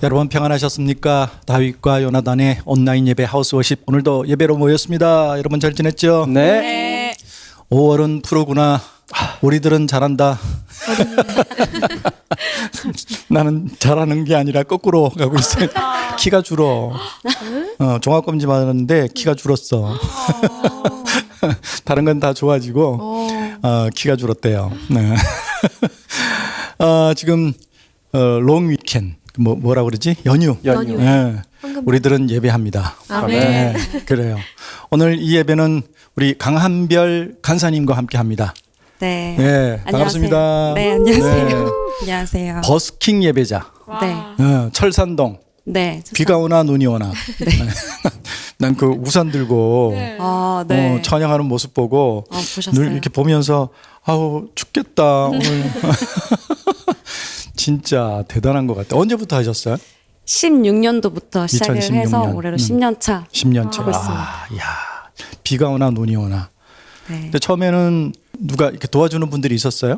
여러분 평안하셨습니까? 다윗과 요나단의 온라인 예배 하우스 워십 오늘도 예배로 모였습니다. 여러분 잘 지냈죠? 네. 5월은 프로구나. 우리들은 잘한다. 나는 잘하는 게 아니라 거꾸로 가고 있어요. 키가 줄어. 종합검진 받았는데 키가 줄었어. 다른 건 다 좋아지고 키가 줄었대요. 네. 지금 롱 위켄 뭐라 그러지? 연휴. 네. 우리들은 예배합니다. 아멘. 네, 그래요. 오늘 이 예배는 우리 강한별 간사님과 함께합니다. 네. 네, 반갑습니다. 네, 안녕하세요. 네. 안녕하세요. 버스킹 예배자. 네. 철산동. 네. 비가 오나 눈이 오나. 난 그 우산 들고 아, 네. 찬양하는 모습 보고 보셨어요? 늘 이렇게 보면서 아우 춥겠다 오늘. 진짜 대단한 것 같아요. 언제부터 하셨어요? 16년도부터 시작을 2016년. 해서 올해로 10년 차 10년째. 하고 있습니다. 야, 비가 오나 눈이 오나. 네. 근데 처음에는 누가 이렇게 도와주는 분들이 있었어요?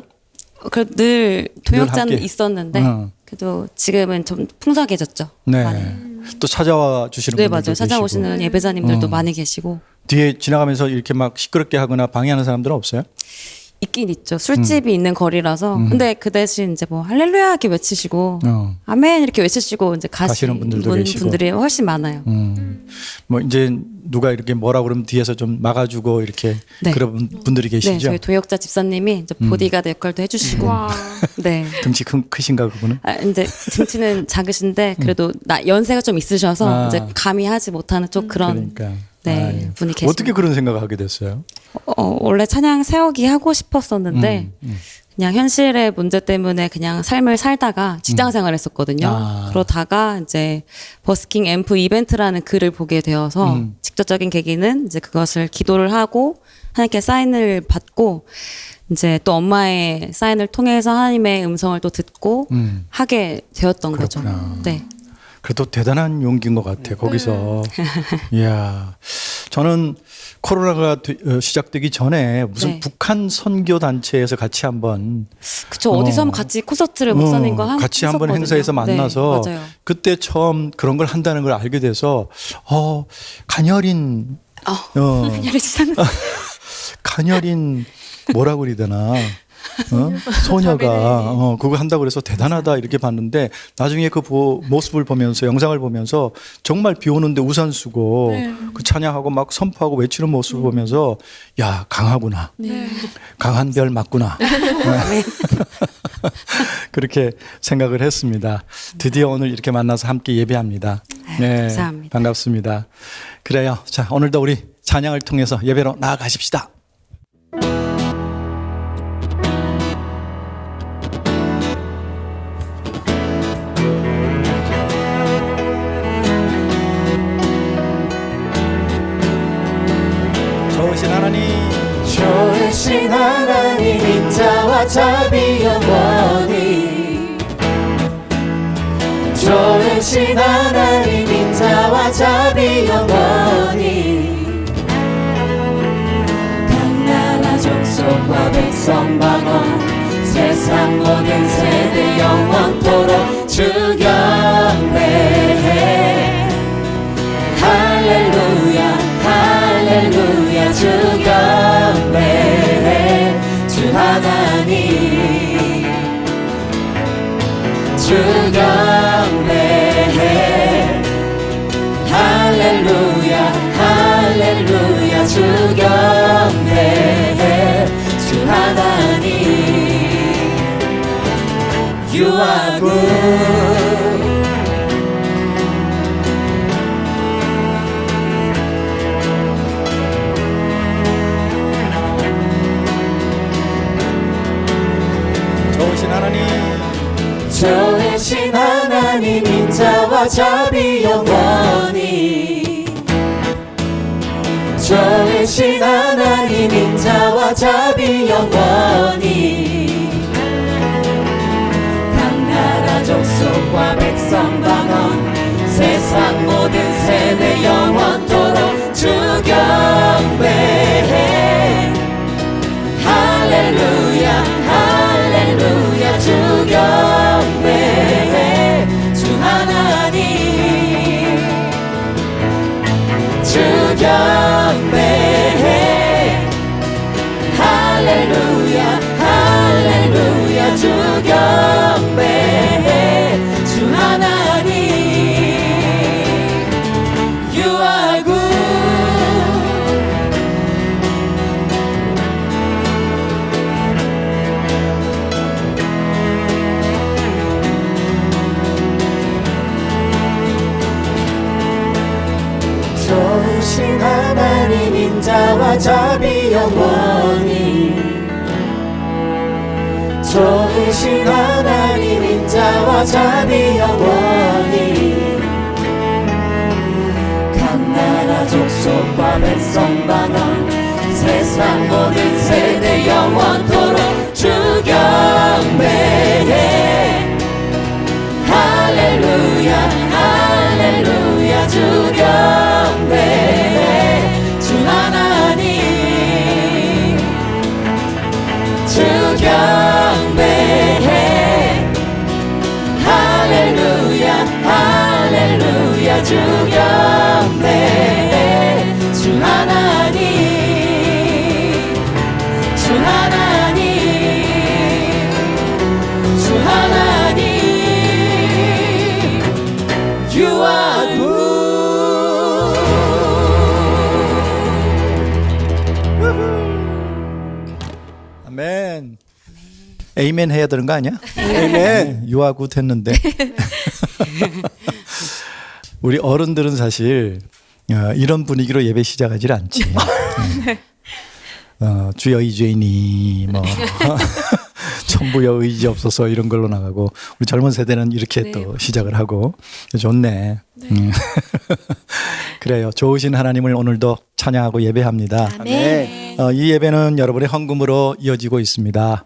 그래도 늘 동역자는 함께. 있었는데 그래도 지금은 좀 풍성해졌죠. 네. 많이. 또 찾아와 주시는 네, 분들도 맞아요. 찾아오시는 계시고. 예배자님들도 많이 계시고 뒤에 지나가면서 이렇게 막 시끄럽게 하거나 방해하는 사람들은 없어요? 있긴 있죠. 술집이 있는 거리라서. 근데 그 대신 이제 뭐 할렐루야 이렇게 외치시고 아멘 이렇게 외치시고 이제 가시는 가시는 분들도 계시고. 분들이 훨씬 많아요. 뭐 이제 누가 이렇게 뭐라 그러면 뒤에서 좀 막아주고 이렇게 네. 그런 분들이 계시죠? 네, 저희 도역자 집사님이 이제 보디가드 역할도 해주시고, 네. 등치 크신가 그분은? 이제 등치는 작으신데 그래도 연세가 좀 있으셔서 이제 감히 하지 못하는 쪽 그런 그러니까. 네, 아유. 분이 계십니다. 어떻게 그런 생각을 하게 됐어요? 원래 찬양 세우기 하고 싶었었는데 그냥 현실의 문제 때문에 그냥 삶을 살다가 직장 생활했었거든요. 그러다가 이제 버스킹 앰프 이벤트라는 글을 보게 되어서 직접적인 계기는 이제 그것을 기도를 하고 하나님께 사인을 받고 이제 또 엄마의 사인을 통해서 하나님의 음성을 또 듣고 하게 되었던 그렇구나. 거죠. 네. 그래도 대단한 용기인 것 같아요. 거기서. 이야. 저는 코로나가 시작되기 전에 무슨 네. 북한 선교 단체에서 같이 한번 그쵸. 어디서 한번 같이 콘서트를 목사님과 같이 한번 했었거든요. 행사에서 만나서 네, 맞아요. 그때 처음 그런 걸 한다는 걸 알게 돼서 가녀린 가녀린 뭐라고 그래야 되나 소녀가 그거 한다고 그래서 대단하다 이렇게 봤는데 나중에 그 모습을 보면서 영상을 보면서 정말 비 오는데 우산 쓰고 그 찬양하고 막 선포하고 외치는 모습을 보면서 야 강하구나. 강한 별 맞구나. 그렇게 생각을 했습니다. 드디어 오늘 이렇게 만나서 함께 예배합니다. 네, 감사합니다. 반갑습니다. 그래요. 자, 오늘도 우리 찬양을 통해서 예배로 나아가십시다. 좋으신 하나님, 좋으신 하나님 인자와 자비 영원히 좋으신 하나님 인자와 자비 영원히 각 나라 족속과 백성 방언 세상 모든 세대 영원토록 주 경배해 할렐루야 할렐루야 주 경배해 주 하나님 주 경배해 할렐루야 할렐루야 주 경배해 주 하나님 You are good 좋으신 하나님, 좋으신 하나님 인자와 자비 영원히 좋으신 하나님 인자와 자비 영원히 각 나라 족속과 백성 방언 세상 모든 세대 영원토록 주 경배해 할렐루야 할렐루야 주 경배해 주 하나님 인자와 자비 영원히 좋으신 하나님 인자와 자비 영원히 각 나라 족속과 백성 방언 세상 모든 세대 영원토록 주 경배해 할렐루야 할렐루야 주 경배해 주 하나님 주 경배해 할렐루야 할렐루야 주 경배해 주 하나님 주 하나님 주 하나님 You are good 아멘. 에이멘 해야 되는 거 아니야? 에이멘. 유아굿 했는데. 우리 어른들은 사실 이런 분위기로 예배 시작하지 않지. 주여 이죄이니 뭐 천부여 의지 없어서 이런 걸로 나가고 우리 젊은 세대는 이렇게 네. 또 시작을 하고 좋네. 그래요. 좋으신 하나님을 오늘도 찬양하고 예배합니다. 아멘. 이 예배는 여러분의 헌금으로 이어지고 있습니다.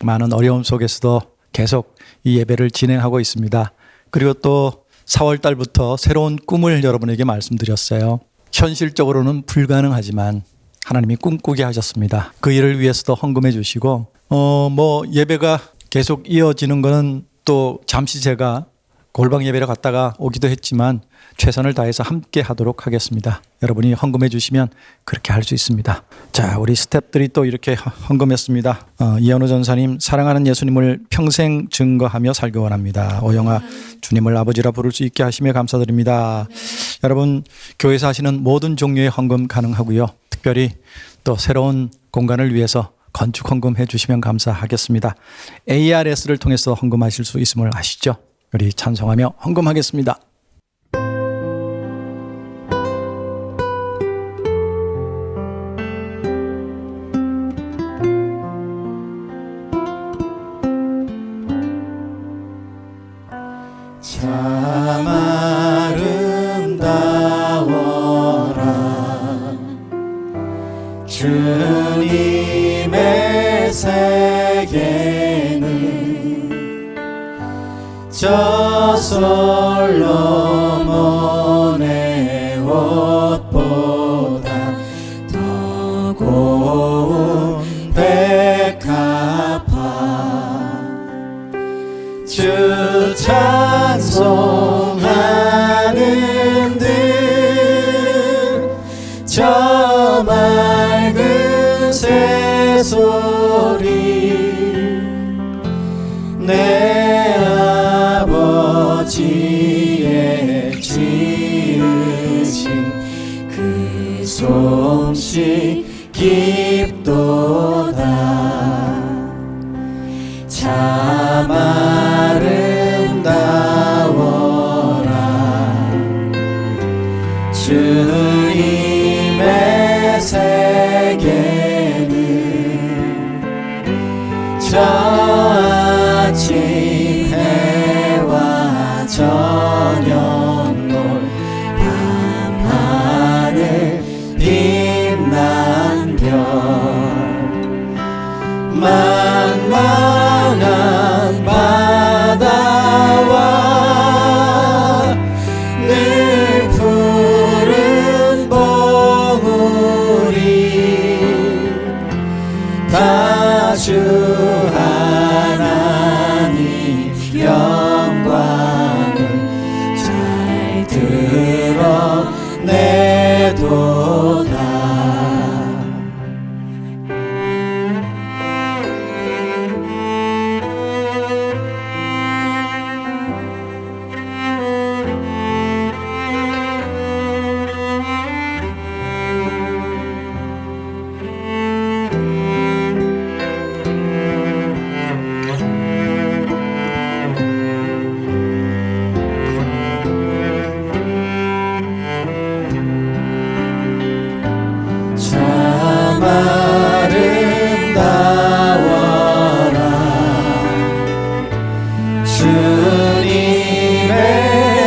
많은 어려움 속에서도 계속 이 예배를 진행하고 있습니다. 그리고 또 4월 달부터 새로운 꿈을 여러분에게 말씀드렸어요. 현실적으로는 불가능하지만 하나님이 꿈꾸게 하셨습니다. 그 일을 위해서도 헌금해 주시고 뭐 예배가 계속 이어지는 거는 또 잠시 제가 골방 예배를 갔다가 오기도 했지만 최선을 다해서 함께 하도록 하겠습니다. 여러분이 헌금해 주시면 그렇게 할 수 있습니다. 자, 우리 스태프들이 또 이렇게 헌금했습니다. 이현우 전사님, 사랑하는 예수님을 평생 증거하며 살기 원합니다. 오영아, 주님을 아버지라 부를 수 있게 하시며 감사드립니다. 여러분, 교회에서 하시는 모든 종류의 헌금 가능하고요. 특별히 또 새로운 공간을 위해서 건축 헌금해 주시면 감사하겠습니다. ARS를 통해서 헌금하실 수 있음을 아시죠? 우리 찬송하며 헌금하겠습니다. 참 아름다워라 주님의 세계는 저 솔로몬의 옷보다 더 고운 백합화 주 찬송하는 듯저 맑은 새소리 내 아버지의 지으신 그 솜씨 깊도다 참 아름다워라 주님의 세계는 저 아침 해와 저녁 노을 밤하늘 빛난 별 만만한 바다와 늘 푸른 봉우리 다 주 하나님 영광을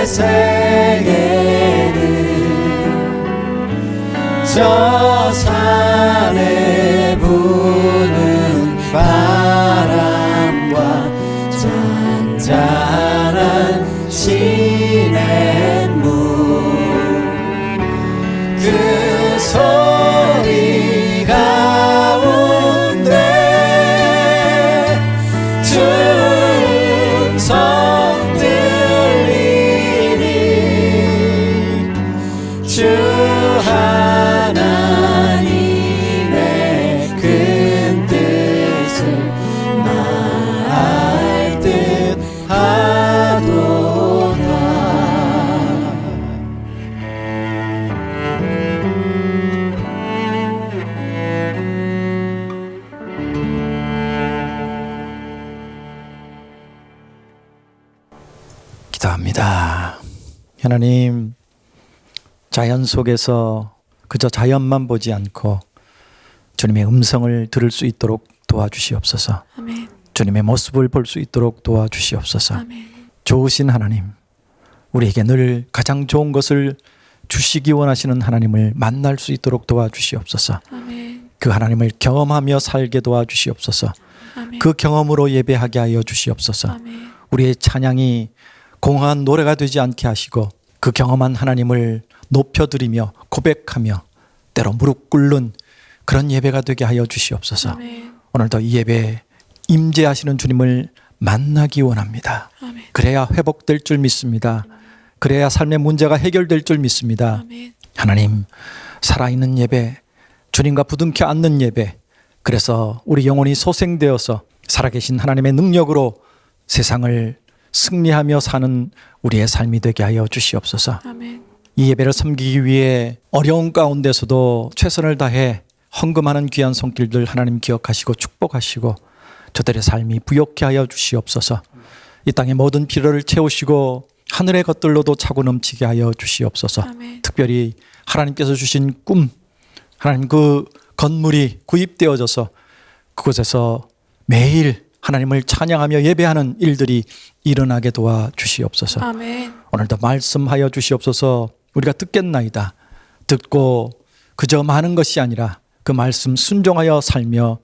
생에는 저 산에 부는 바람과 잔잔한 시냇물 그 소리 가운데 음성 들리니 주 하나님의 큰 뜻을 말 듯 하도다. 기도합니다. 하나님, 자연 속에서 그저 자연만 보지 않고 주님의 음성을 들을 수 있도록 도와주시옵소서. 아멘. 주님의 모습을 볼 수 있도록 도와주시옵소서. 아멘. 좋으신 하나님, 우리에게 늘 가장 좋은 것을 주시기 원하시는 하나님을 만날 수 있도록 도와주시옵소서. 아멘. 그 하나님을 경험하며 살게 도와주시옵소서. 아멘. 그 경험으로 예배하게 하여 주시옵소서. 아멘. 우리의 찬양이 공허한 노래가 되지 않게 하시고 그 경험한 하나님을 높여드리며 고백하며 때로 무릎 꿇는 그런 예배가 되게 하여 주시옵소서. 아멘. 오늘도 이 예배에 임재하시는 주님을 만나기 원합니다. 아멘. 그래야 회복될 줄 믿습니다. 그래야 삶의 문제가 해결될 줄 믿습니다. 아멘. 하나님, 살아있는 예배, 주님과 부둥켜 안는 예배, 그래서 우리 영혼이 소생되어서 살아계신 하나님의 능력으로 세상을 승리하며 사는 우리의 삶이 되게 하여 주시옵소서. 아멘. 이 예배를 섬기기 위해 어려운 가운데서도 최선을 다해 헌금하는 귀한 손길들 하나님 기억하시고 축복하시고 저들의 삶이 부욕케 하여 주시옵소서. 이 땅의 모든 필요를 채우시고 하늘의 것들로도 차고 넘치게 하여 주시옵소서. 아멘. 특별히 하나님께서 주신 꿈, 하나님 그 건물이 구입되어져서 그곳에서 매일 하나님을 찬양하며 예배하는 일들이 일어나게 도와주시옵소서. 아멘. 오늘도 말씀하여 주시옵소서. 우리가 듣겠나이다. 듣고 그저 많은 것이 아니라 그 말씀 순종하여 살며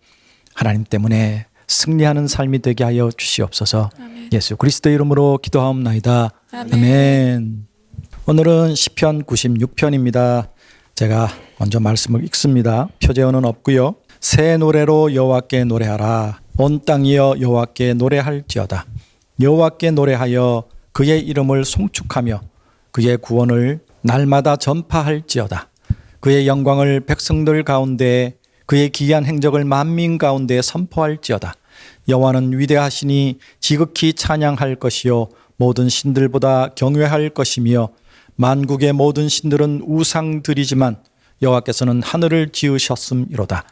하나님 때문에 승리하는 삶이 되게 하여 주시옵소서. 아멘. 예수 그리스도의 이름으로 기도하옵나이다. 아멘. 아멘. 오늘은 시편 96편입니다. 제가 먼저 말씀을 읽습니다. 표제어는 없고요. 새 노래로 여호와께 노래하라. 온 땅이여 여호와께 노래할지어다. 여호와께 노래하여 그의 이름을 송축하며 그의 구원을 날마다 전파할지어다. 그의 영광을 백성들 가운데 그의 기이한 행적을 만민 가운데 선포할지어다. 여호와는 위대하시니 지극히 찬양할 것이요 모든 신들보다 경외할 것이며 만국의 모든 신들은 우상들이지만 여호와께서는 하늘을 지으셨음이로다.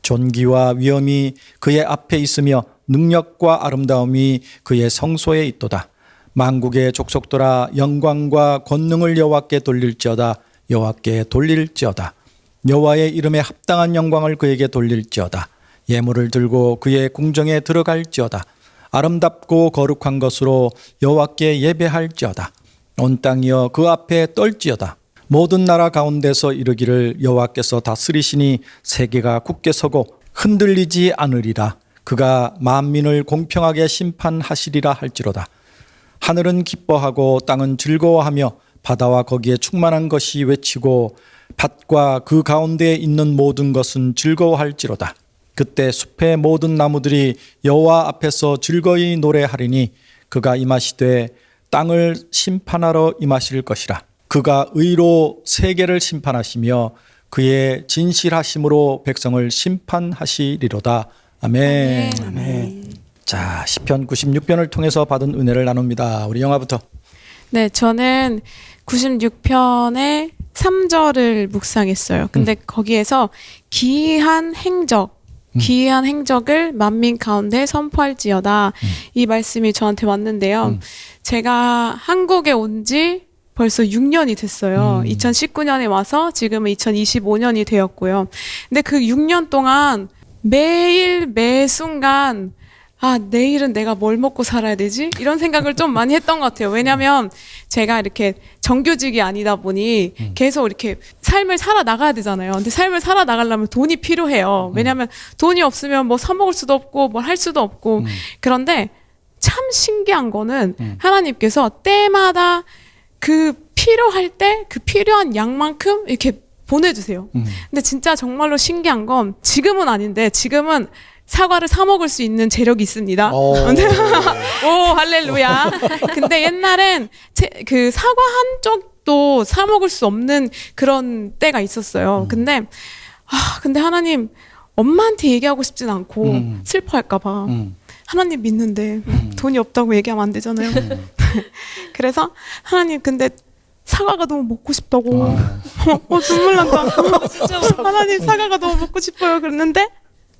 존귀와 위엄이 그의 앞에 있으며 능력과 아름다움이 그의 성소에 있도다. 만국의 족속들아 영광과 권능을 여호와께 돌릴지어다. 여호와께 돌릴지어다. 여호와의 이름에 합당한 영광을 그에게 돌릴지어다. 예물을 들고 그의 궁정에 들어갈지어다. 아름답고 거룩한 것으로 여호와께 예배할지어다. 온 땅이여 그 앞에 떨지어다. 모든 나라 가운데서 이르기를 여호와께서 다스리시니 세계가 굳게 서고 흔들리지 않으리라. 그가 만민을 공평하게 심판하시리라 할지로다. 하늘은 기뻐하고 땅은 즐거워하며 바다와 거기에 충만한 것이 외치고 밭과 그 가운데에 있는 모든 것은 즐거워할지로다. 그때 숲의 모든 나무들이 여호와 앞에서 즐거이 노래하리니 그가 임하시되 땅을 심판하러 임하실 것이라. 그가 의로 세계를 심판하시며 그의 진실하심으로 백성을 심판하시리로다. 아멘. 아멘. 자, 시편 96편을 통해서 받은 은혜를 나눕니다. 우리 영화부터. 네, 저는 96편의 3절을 묵상했어요. 근데 거기에서 기이한 행적을 만민 가운데 선포할지어다. 이 말씀이 저한테 왔는데요. 제가 한국에 온 지 벌써 6년이 됐어요. 2019년에 와서 지금은 2025년이 되었고요. 근데 그 6년 동안 매일 매 순간 아, 내일은 내가 뭘 먹고 살아야 되지? 이런 생각을 좀 많이 했던 것 같아요. 왜냐면 제가 이렇게 정규직이 아니다 보니 계속 이렇게 삶을 살아나가야 되잖아요. 근데 삶을 살아나가려면 돈이 필요해요. 왜냐면 돈이 없으면 뭐 사먹을 수도 없고 뭘 할 수도 없고. 그런데 참 신기한 거는 하나님께서 때마다 그 필요할 때 그 필요한 양만큼 이렇게 보내주세요. 근데 진짜 정말로 신기한 건 지금은 아닌데 지금은 사과를 사 먹을 수 있는 재력이 있습니다. 오. 오, 할렐루야. 근데 옛날엔 그 사과 한 쪽도 사 먹을 수 없는 그런 때가 있었어요. 근데 하나님 엄마한테 얘기하고 싶진 않고 슬퍼할까봐 하나님 믿는데 돈이 없다고 얘기하면 안 되잖아요. 그래서 하나님 근데 사과가 너무 먹고 싶다고. 눈물 난다. 하나님 사과가 너무 먹고 싶어요. 그랬는데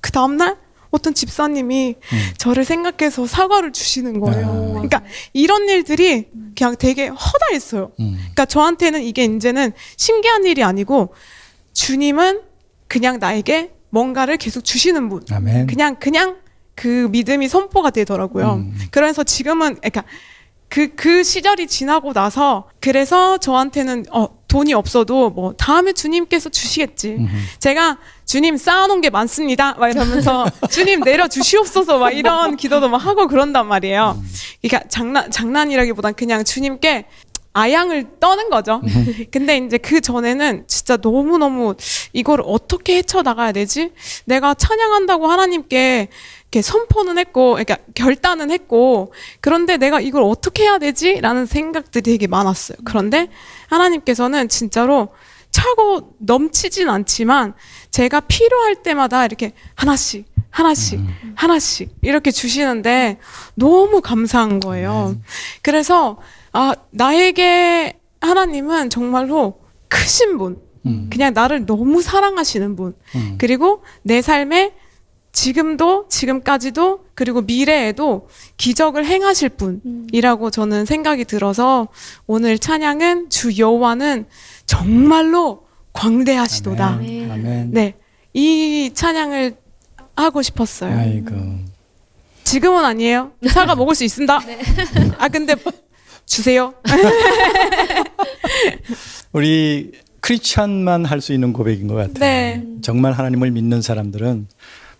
그 다음날 어떤 집사님이 저를 생각해서 사과를 주시는 거예요. 그러니까 이런 일들이 그냥 되게 허다했어요. 그러니까 저한테는 이게 이제는 신기한 일이 아니고 주님은 그냥 나에게 뭔가를 계속 주시는 분. 아멘. 그냥 그 믿음이 선포가 되더라고요. 그래서 지금은 그러니까 그 시절이 지나고 나서 그래서 저한테는 돈이 없어도 뭐 다음에 주님께서 주시겠지. 제가 주님 쌓아놓은 게 많습니다. 막 이러면서 주님 내려 주시옵소서 막 이런 기도도 막 하고 그런단 말이에요. 그러니까 장난이라기보단 그냥 주님께 아양을 떠는 거죠. 근데 이제 그 전에는 진짜 너무너무 이걸 어떻게 헤쳐나가야 되지? 내가 찬양한다고 하나님께 이렇게 선포는 했고, 그러니까 결단은 했고, 그런데 내가 이걸 어떻게 해야 되지? 라는 생각들이 되게 많았어요. 그런데 하나님께서는 진짜로 차고 넘치진 않지만 제가 필요할 때마다 이렇게 하나씩 이렇게 주시는데 너무 감사한 거예요. 그래서 나에게 하나님은 정말로 크신 분, 그냥 나를 너무 사랑하시는 분, 그리고 내 삶에 지금도, 지금까지도, 그리고 미래에도 기적을 행하실 분이라고 저는 생각이 들어서 오늘 찬양은 주 여호와는 정말로 광대하시도다. 아멘. 아멘. 네, 이 찬양을 하고 싶었어요. 아이고. 지금은 아니에요. 사과 먹을 수 있습니다. 근데 주세요. 우리 크리스찬만 할 수 있는 고백인 것 같아요. 네. 정말 하나님을 믿는 사람들은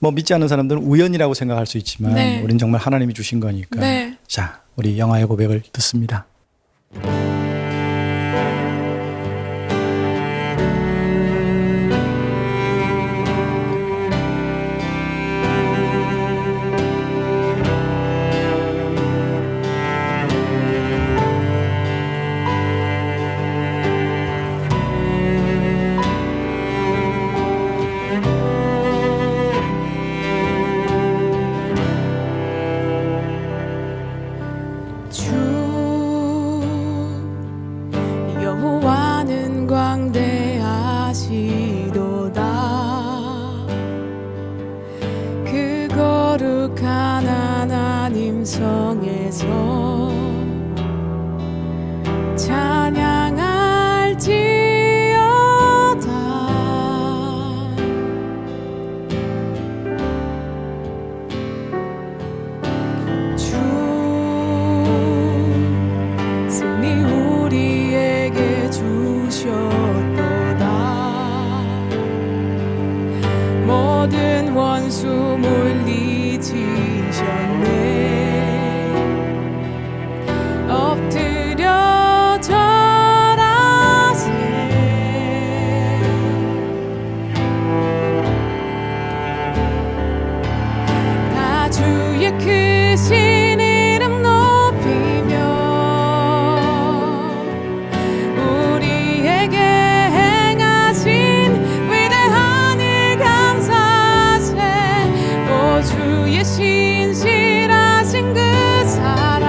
뭐 믿지 않는 사람들은 우연이라고 생각할 수 있지만 네. 우리는 정말 하나님이 주신 거니까. 네. 자, 우리 영화의 고백을 듣습니다. 주 여호와는 광대하시도다. 그 거룩한 하나님 성에서 찬양할지어다. 주 승리 우리에게 주셨도다. 모든 원수 물리치셨네. 엎드려 절하세. 다 주의 크신 이름 높이며 우리에게 행하신 위대한 일 감사세. 오 주의 신실하신 그 사랑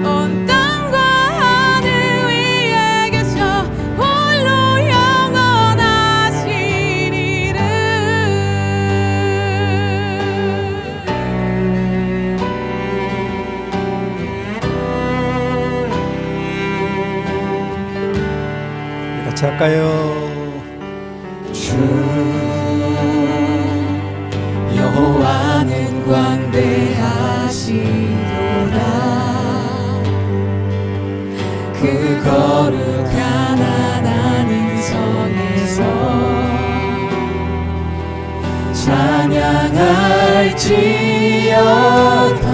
온 땅과 하늘 위에 계셔 홀로 영원하신 이름. 우리 같이 할까요? 주 여호와 영광대하시도다. 그 거룩한 하나님 성에서 찬양할지어다.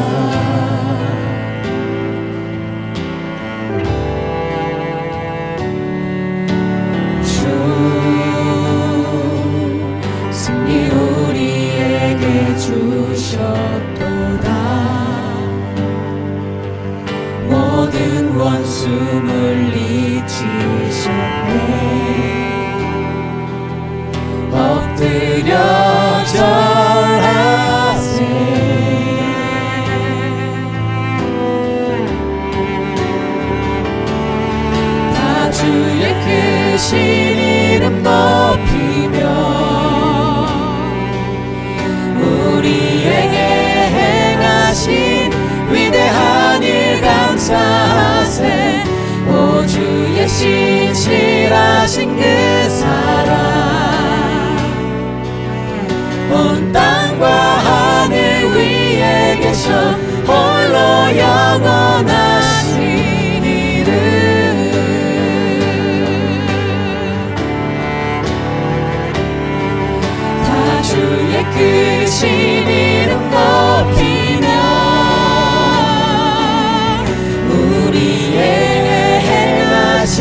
승리 우리에게 주셨도다. 모든 원수 물리치셨네. 엎드려 절하세. 다 주의 크신 이름 높이며 우리에게 행하신 위대한 일 감사하세. 오 주의 신실하신 그 사랑 온 땅과 하늘 위에 계셔 홀로 영원하신 이름. 다 주의 크신 이름 높이며 우리에게 행하신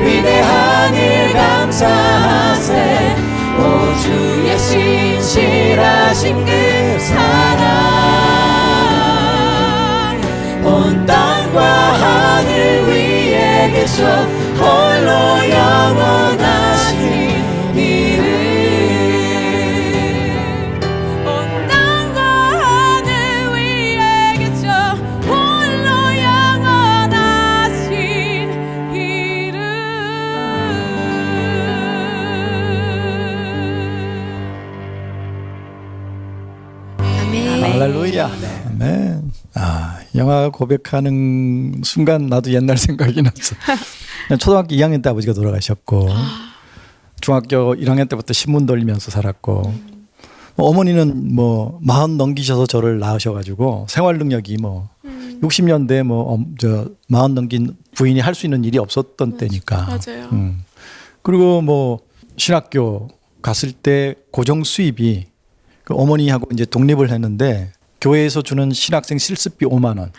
위대한 일 감사하세. 오 주의 신실하신 그 사랑 온 땅과 하늘 위에 계셔 홀로 영원하신 이름. 온 땅과 하늘 위에 계셔 홀로 영원하신 이름. 할렐루야. 아멘. 아, 영화 고백하는 순간 나도 옛날 생각이 났어. 초등학교 2학년 때 아버지가 돌아가셨고 중학교 1학년 때부터 신문 돌리면서 살았고 어머니는 뭐 40 넘기셔서 저를 낳으셔가지고 생활 능력이 뭐 60년대 저 40 넘긴 부인이 할 수 있는 일이 없었던 때니까. 맞아요. 그리고 뭐 신학교 갔을 때 고정 수입이 그 어머니하고 이제 독립을 했는데 교회에서 주는 신학생 실습비 5만 원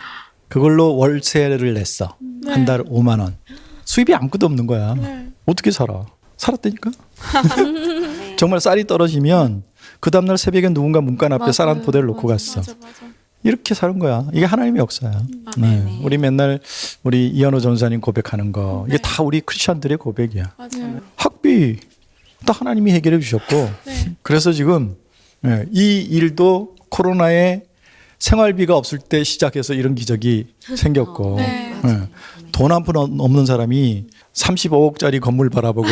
그걸로 월세를 냈어. 한 달 5만 원. 수입이 아무것도 없는 거야. 네. 어떻게 살아? 살았다니까. 정말 쌀이 떨어지면 그 다음날 새벽에 누군가 문간 앞에 쌀 한 포대를 놓고 갔어. 맞아. 이렇게 사는 거야. 이게 하나님의 역사야. 네. 우리 맨날 우리 이현호 전사님 고백하는 거 이게 다 우리 크리스천들의 고백이야. 맞아요. 학비 다 하나님이 해결해 주셨고 네. 그래서 지금 이 일도 코로나에 생활비가 없을 때 시작해서 이런 기적이 생겼고 네. 돈 한 푼 없는 사람이 35억짜리 건물 바라보고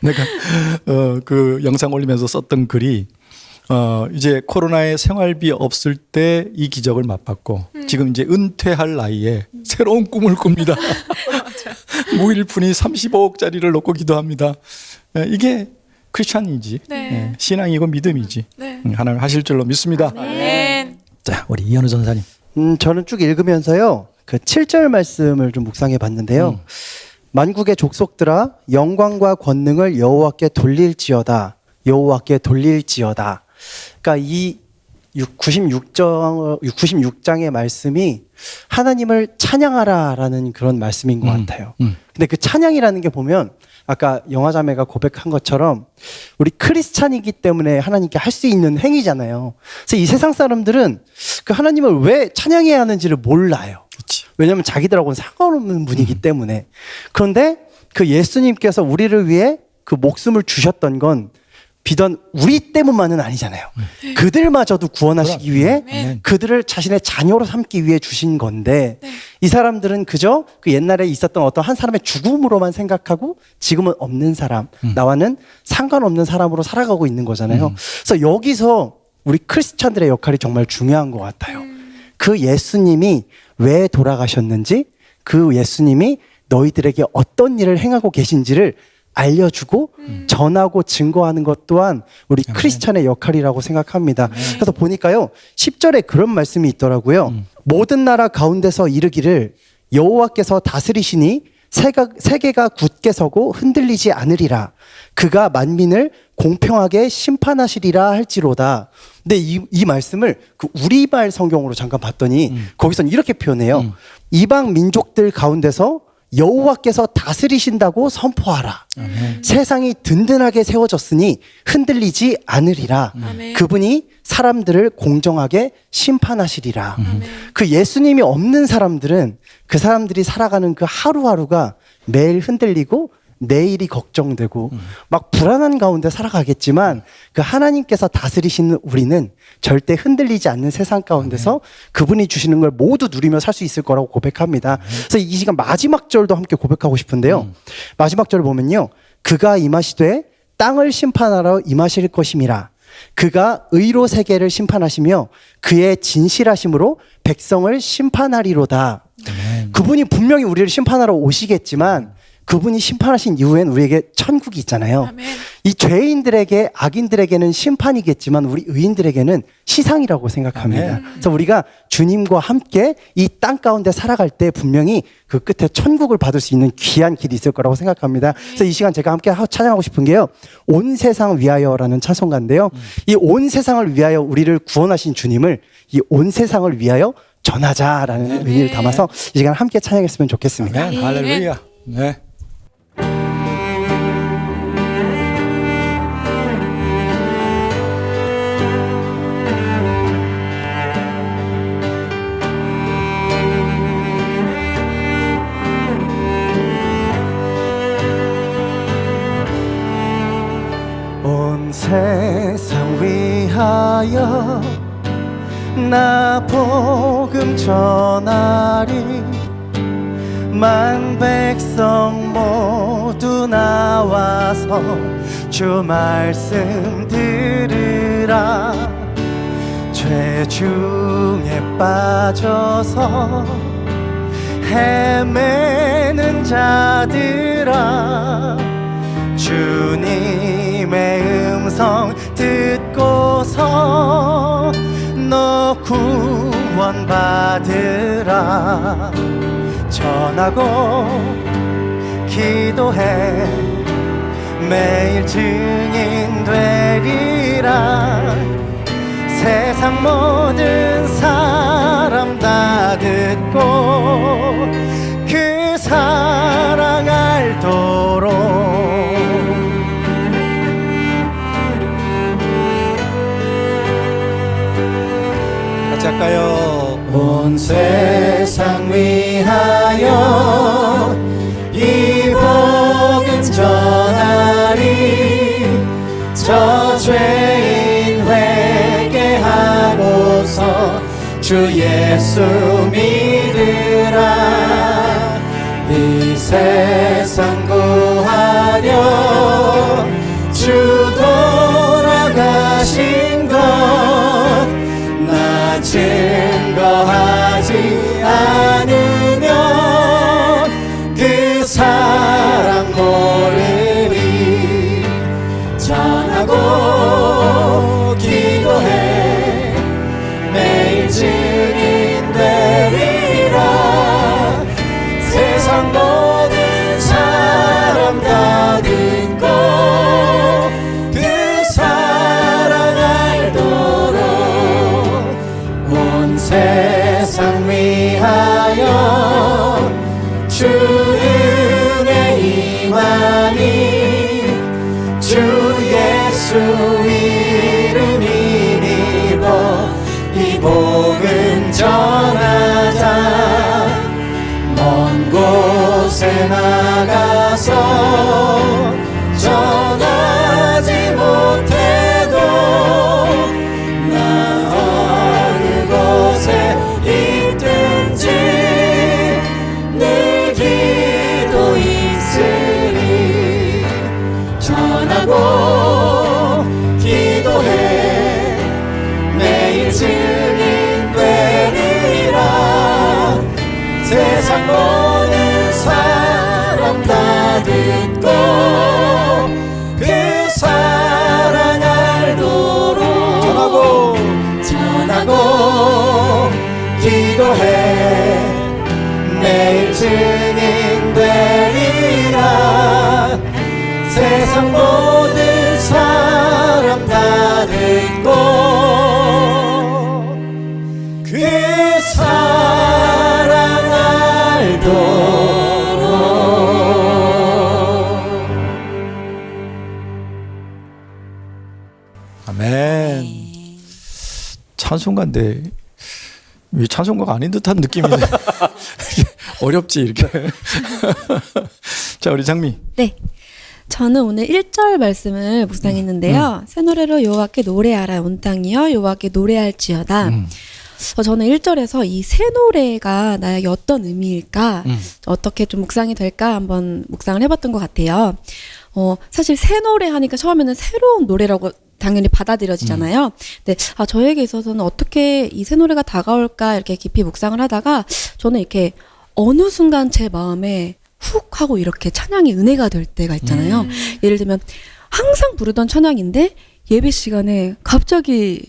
내가 그 영상 올리면서 썼던 글이 이제 코로나에 생활비 없을 때 이 기적을 맛봤고 지금 이제 은퇴할 나이에 새로운 꿈을 꿉니다. 무일푼이 35억짜리를 놓고 기도합니다. 이게 크리스찬이지. 네. 신앙이고 믿음이지. 네. 하나님 하실 줄로 믿습니다. 아멘. 자, 우리 이현우 전사님. 저는 쭉 읽으면서요. 그 7절 말씀을 좀 묵상해 봤는데요. 만국의 족속들아 영광과 권능을 여호와께 돌릴지어다. 여호와께 돌릴지어다. 그러니까 이 96장의 말씀이 하나님을 찬양하라라는 그런 말씀인 것 같아요. 근데 그 찬양이라는 게 보면 아까 영화자매가 고백한 것처럼 우리 크리스찬이기 때문에 하나님께 할 수 있는 행위잖아요. 그래서 이 세상 사람들은 그 하나님을 왜 찬양해야 하는지를 몰라요. 그치. 왜냐하면 자기들하고는 상관없는 분이기 때문에. 그런데 그 예수님께서 우리를 위해 그 목숨을 주셨던 건 비단 우리 때문만은 아니잖아요. 그들마저도 구원하시기 위해 그들을 자신의 자녀로 삼기 위해 주신 건데 이 사람들은 그저 그 옛날에 있었던 어떤 한 사람의 죽음으로만 생각하고 지금은 없는 사람, 나와는 상관없는 사람으로 살아가고 있는 거잖아요. 그래서 여기서 우리 크리스찬들의 역할이 정말 중요한 것 같아요. 그 예수님이 왜 돌아가셨는지, 그 예수님이 너희들에게 어떤 일을 행하고 계신지를 알려주고 전하고 증거하는 것 또한 우리 크리스찬의 역할이라고 생각합니다. 그래서 보니까요 10절에 그런 말씀이 있더라고요. 모든 나라 가운데서 이르기를 여호와께서 다스리시니 세계가 굳게 서고 흔들리지 않으리라. 그가 만민을 공평하게 심판하시리라 할지로다. 근데 이 말씀을 그 우리말 성경으로 잠깐 봤더니 거기선 이렇게 표현해요. 이방 민족들 가운데서 여호와께서 다스리신다고 선포하라. 세상이 든든하게 세워졌으니 흔들리지 않으리라. 아멘. 그분이 사람들을 공정하게 심판하시리라. 그 예수님이 없는 사람들은 그 사람들이 살아가는 그 하루하루가 매일 흔들리고 내일이 걱정되고 막 불안한 가운데 살아가겠지만 그 하나님께서 다스리시는 우리는 절대 흔들리지 않는 세상 가운데서 그분이 주시는 걸 모두 누리며 살 수 있을 거라고 고백합니다. 그래서 이 시간 마지막 절도 함께 고백하고 싶은데요. 마지막 절 보면요. 그가 임하시되 땅을 심판하러 임하실 것임이라. 그가 의로 세계를 심판하시며 그의 진실하심으로 백성을 심판하리로다. 그분이 분명히 우리를 심판하러 오시겠지만 그분이 심판하신 이후엔 우리에게 천국이 있잖아요. 아멘. 이 죄인들에게 악인들에게는 심판이겠지만 우리 의인들에게는 시상이라고 생각합니다. 그래서 우리가 주님과 함께 이 땅 가운데 살아갈 때 분명히 그 끝에 천국을 받을 수 있는 귀한 길이 있을 거라고 생각합니다. 그래서 이 시간 제가 함께 찬양하고 싶은 게요. 온 세상 위하여라는 찬송가인데요. 이 온 세상을 위하여 우리를 구원하신 주님을 이 온 세상을 위하여 전하자라는 의미를 담아서 이 시간 함께 찬양했으면 좋겠습니다. 아멘. 할렐루야. 네. 온 세상 위하여 나 복음 전하리 만 백성 모두 나와서 주 말씀 들으라. 죄 중에 빠져서 헤매는 자들아 주님의 음성 듣고서 너 구원받으라. 전하고 기도해 매일 증인 되리라. 세상 모든 사람 다 듣고 그 사랑 알도록 같이 할까요? 온 세상 위하여 이 복음 전하리. 저 죄인 회개하고서 주 예수 믿으라. 이 세상 구하려 주 돌아가신 것 나 증거하지 않으면 그 사랑 모르리. 전하고 기도해 매일 증인 되리라. 세상 모든 사람 다 듣고 그 사랑 알도록 온 세상 위하여 주 은혜 임하니 주 예수 이름 힘입어 이 복음 전하자. 먼 곳에 나가서 전하지 못해도 나 어느 곳에 있든지 늘 기도 있으리. 전하고 기도해 매일 증인 되리라. 세상 모든 사람 다 듣고 세상 모든 사람 다 듣고 그 사랑 알도록. 아멘. 찬송가인데 왜 찬송가가 아닌 듯한 느낌이네. 어렵지 이렇게. 자, 우리 장미. 네. 저는 오늘 1절 말씀을 묵상했는데요. 새 노래로 여호와께 노래하라 온 땅이여 여호와께 노래할지어다. 저는 1절에서 이 새 노래가 나에게 어떤 의미일까, 어떻게 좀 묵상이 될까 한번 묵상을 해봤던 것 같아요. 사실 새 노래 하니까 처음에는 새로운 노래라고 당연히 받아들여지잖아요. 근데 저에게 있어서는 어떻게 이 새 노래가 다가올까 이렇게 깊이 묵상을 하다가 저는 이렇게 어느 순간 제 마음에 훅 하고 이렇게 찬양이 은혜가 될 때가 있잖아요. 예를 들면 항상 부르던 찬양인데 예배 시간에 갑자기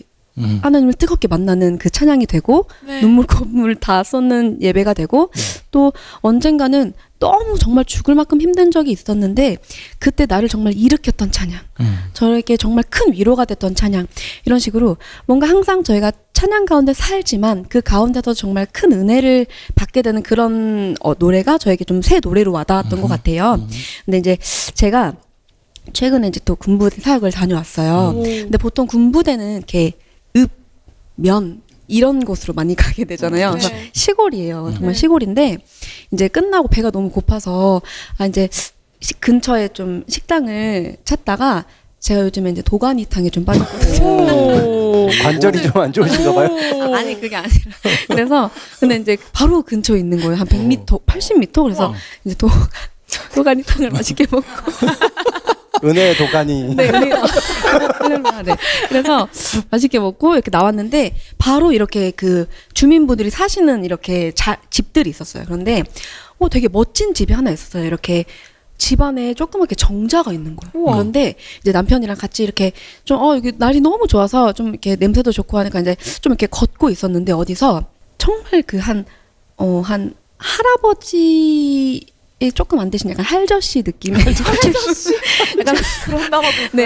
하나님을 뜨겁게 만나는 그 찬양이 되고 네. 눈물 콧물 다 쏟는 예배가 되고 또 언젠가는 너무 정말 죽을 만큼 힘든 적이 있었는데 그때 나를 정말 일으켰던 찬양, 저에게 정말 큰 위로가 됐던 찬양, 이런 식으로 뭔가 항상 저희가 찬양 가운데 살지만 그 가운데서 정말 큰 은혜를 받게 되는 그런 노래가 저에게 좀 새 노래로 와닿았던 것 같아요. 근데 이제 제가 최근에 이제 또 군부대 사역을 다녀왔어요. 근데 보통 군부대는 이렇게 면 이런 곳으로 많이 가게 되잖아요. 그래서 네. 시골이에요. 정말 네. 시골인데 이제 끝나고 배가 너무 고파서 이제 근처에 좀 식당을 찾다가 제가 요즘에 이제 도가니탕에 좀 빠졌거든요. 관절이 좀 안 좋으신가 봐요. 아니 그게 아니라 그래서 근데 이제 바로 근처에 있는 거예요. 한 100m, 80m. 그래서 이제 도가니탕을 맛있게 먹고 은혜의 도가니. 네, 네. 네. 그래서 맛있게 먹고 이렇게 나왔는데 바로 이렇게 그 주민분들이 사시는 이렇게 집들이 있었어요. 그런데 되게 멋진 집이 하나 있었어요. 이렇게 집 안에 조그맣게 정자가 있는 거예요. 우와. 그런데 이제 남편이랑 같이 이렇게 좀 이게 날이 너무 좋아서 좀 이렇게 냄새도 좋고 하니까 이제 좀 이렇게 걷고 있었는데 어디서 정말 그 한 할아버지 조금 안 되신 약간 할저씨 느낌의 할저씨 약간 그런 단어도 있어요? 네.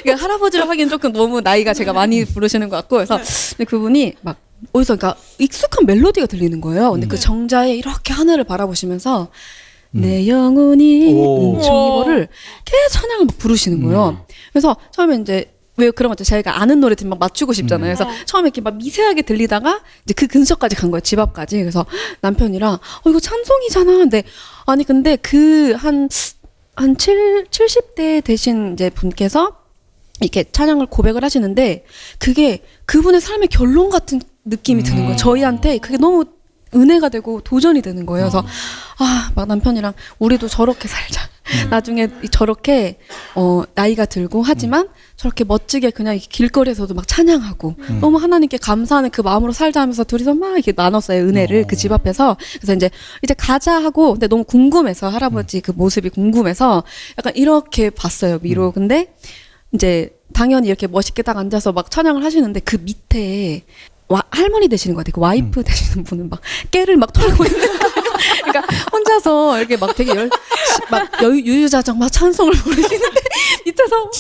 그러니까 할아버지로 하기엔 조금 너무 나이가 제가 많이 부르시는 것 같고 그래서 근데 그분이 막 어디서 그러니까 익숙한 멜로디가 들리는 거예요. 근데 그 정자에 이렇게 하늘을 바라보시면서 내 영혼이 오. 이거를 계속 찬양을 막 부르시는 거예요. 그래서 처음에 이제 왜 그런 것도 저희가 아는 노래 들으면 막 맞추고 싶잖아요. 그래서 처음에 이렇게 막 미세하게 들리다가 이제 그 근처까지 간 거예요. 집 앞까지. 그래서 남편이랑 이거 찬송이잖아. 근데 아니 근데 그 한 70대 되신 이제 분께서 이렇게 찬양을 고백을 하시는데 그게 그분의 삶의 결론 같은 느낌이 드는 거예요. 저희한테 그게 너무 은혜가 되고 도전이 되는 거예요. 그래서 막 남편이랑 우리도 저렇게 살자. 나중에 저렇게 나이가 들고 하지만 저렇게 멋지게 그냥 이렇게 길거리에서도 막 찬양하고 너무 하나님께 감사하는 그 마음으로 살자 하면서 둘이서 막 이렇게 나눴어요. 은혜를 그 집 앞에서. 그래서 이제 가자 하고 근데 너무 궁금해서 할아버지 그 모습이 궁금해서 약간 이렇게 봤어요. 위로. 근데 이제 당연히 이렇게 멋있게 딱 앉아서 막 찬양을 하시는데 그 밑에 할머니 되시는 것 같아요. 그 와이프 되시는 분은 막 깨를 막 털고 있는 거예요. 그러니까 혼자서 이렇게 막 되게 막 유유자적 막 찬송을 부르시는데 밑에서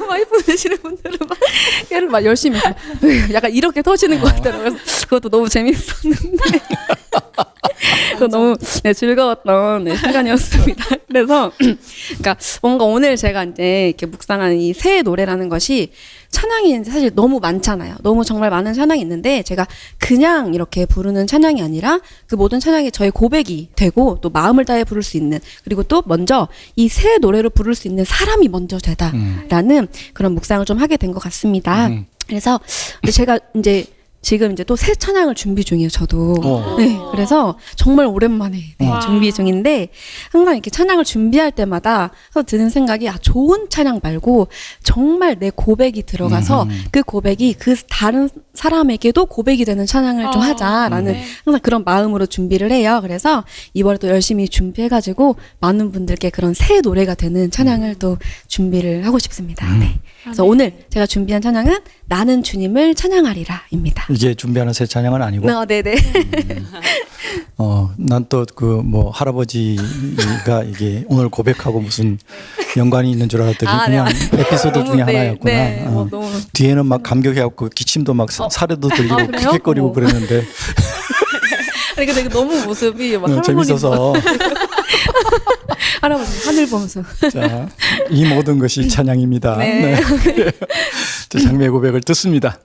와이프 되시는 분들은 막 깨를 막 열심히 해서 약간 이렇게 터지는 것 같더라고요. 그래서 그것도 너무 재밌었는데 그거 너무 즐거웠던 시간이었습니다. 그래서 그러니까 뭔가 오늘 제가 이제 이렇게 묵상하는 이 새 노래라는 것이 찬양이 사실 너무 많잖아요. 너무 정말 많은 찬양이 있는데 제가 그냥 이렇게 부르는 찬양이 아니라 그 모든 찬양이 저의 고백이 되고 또 마음을 다해 부를 수 있는 그리고 또 먼저 이 새 노래로 부를 수 있는 사람이 먼저 되다라는 그런 묵상을 좀 하게 된 것 같습니다. 그래서 제가 이제 지금 이제 또 새 찬양을 준비 중이에요, 저도. 네, 그래서 정말 오랜만에 준비 중인데 항상 이렇게 찬양을 준비할 때마다 드는 생각이 좋은 찬양 말고 정말 내 고백이 들어가서 그 고백이 그 다른 사람에게도 고백이 되는 찬양을 좀 하자라는 항상 그런 마음으로 준비를 해요. 그래서 이번에 또 열심히 준비해가지고 많은 분들께 그런 새 노래가 되는 찬양을 또 준비를 하고 싶습니다. 네. 그래서 오늘 제가 준비한 찬양은 나는 주님을 찬양하리라입니다. 이제 준비하는 새 찬양은 아니고. 아, 네네. 난 또 그 뭐 할아버지가 이게 오늘 고백하고 무슨 연관이 있는 줄 알았더니 아, 그냥 네. 에피소드 너무, 중에 네, 하나였구나. 네. 너무. 뒤에는 막 감격해갖고 기침도 막 사례도 들리고 아, 그래요? 킥킥거리고 어머. 그랬는데 아니 근데 너무 모습이 막 할머니 재밌어서 할아버지 하늘 보면서. 자, 이 모든 것이 찬양입니다. 네. 자, 장미의 고백을 듣습니다.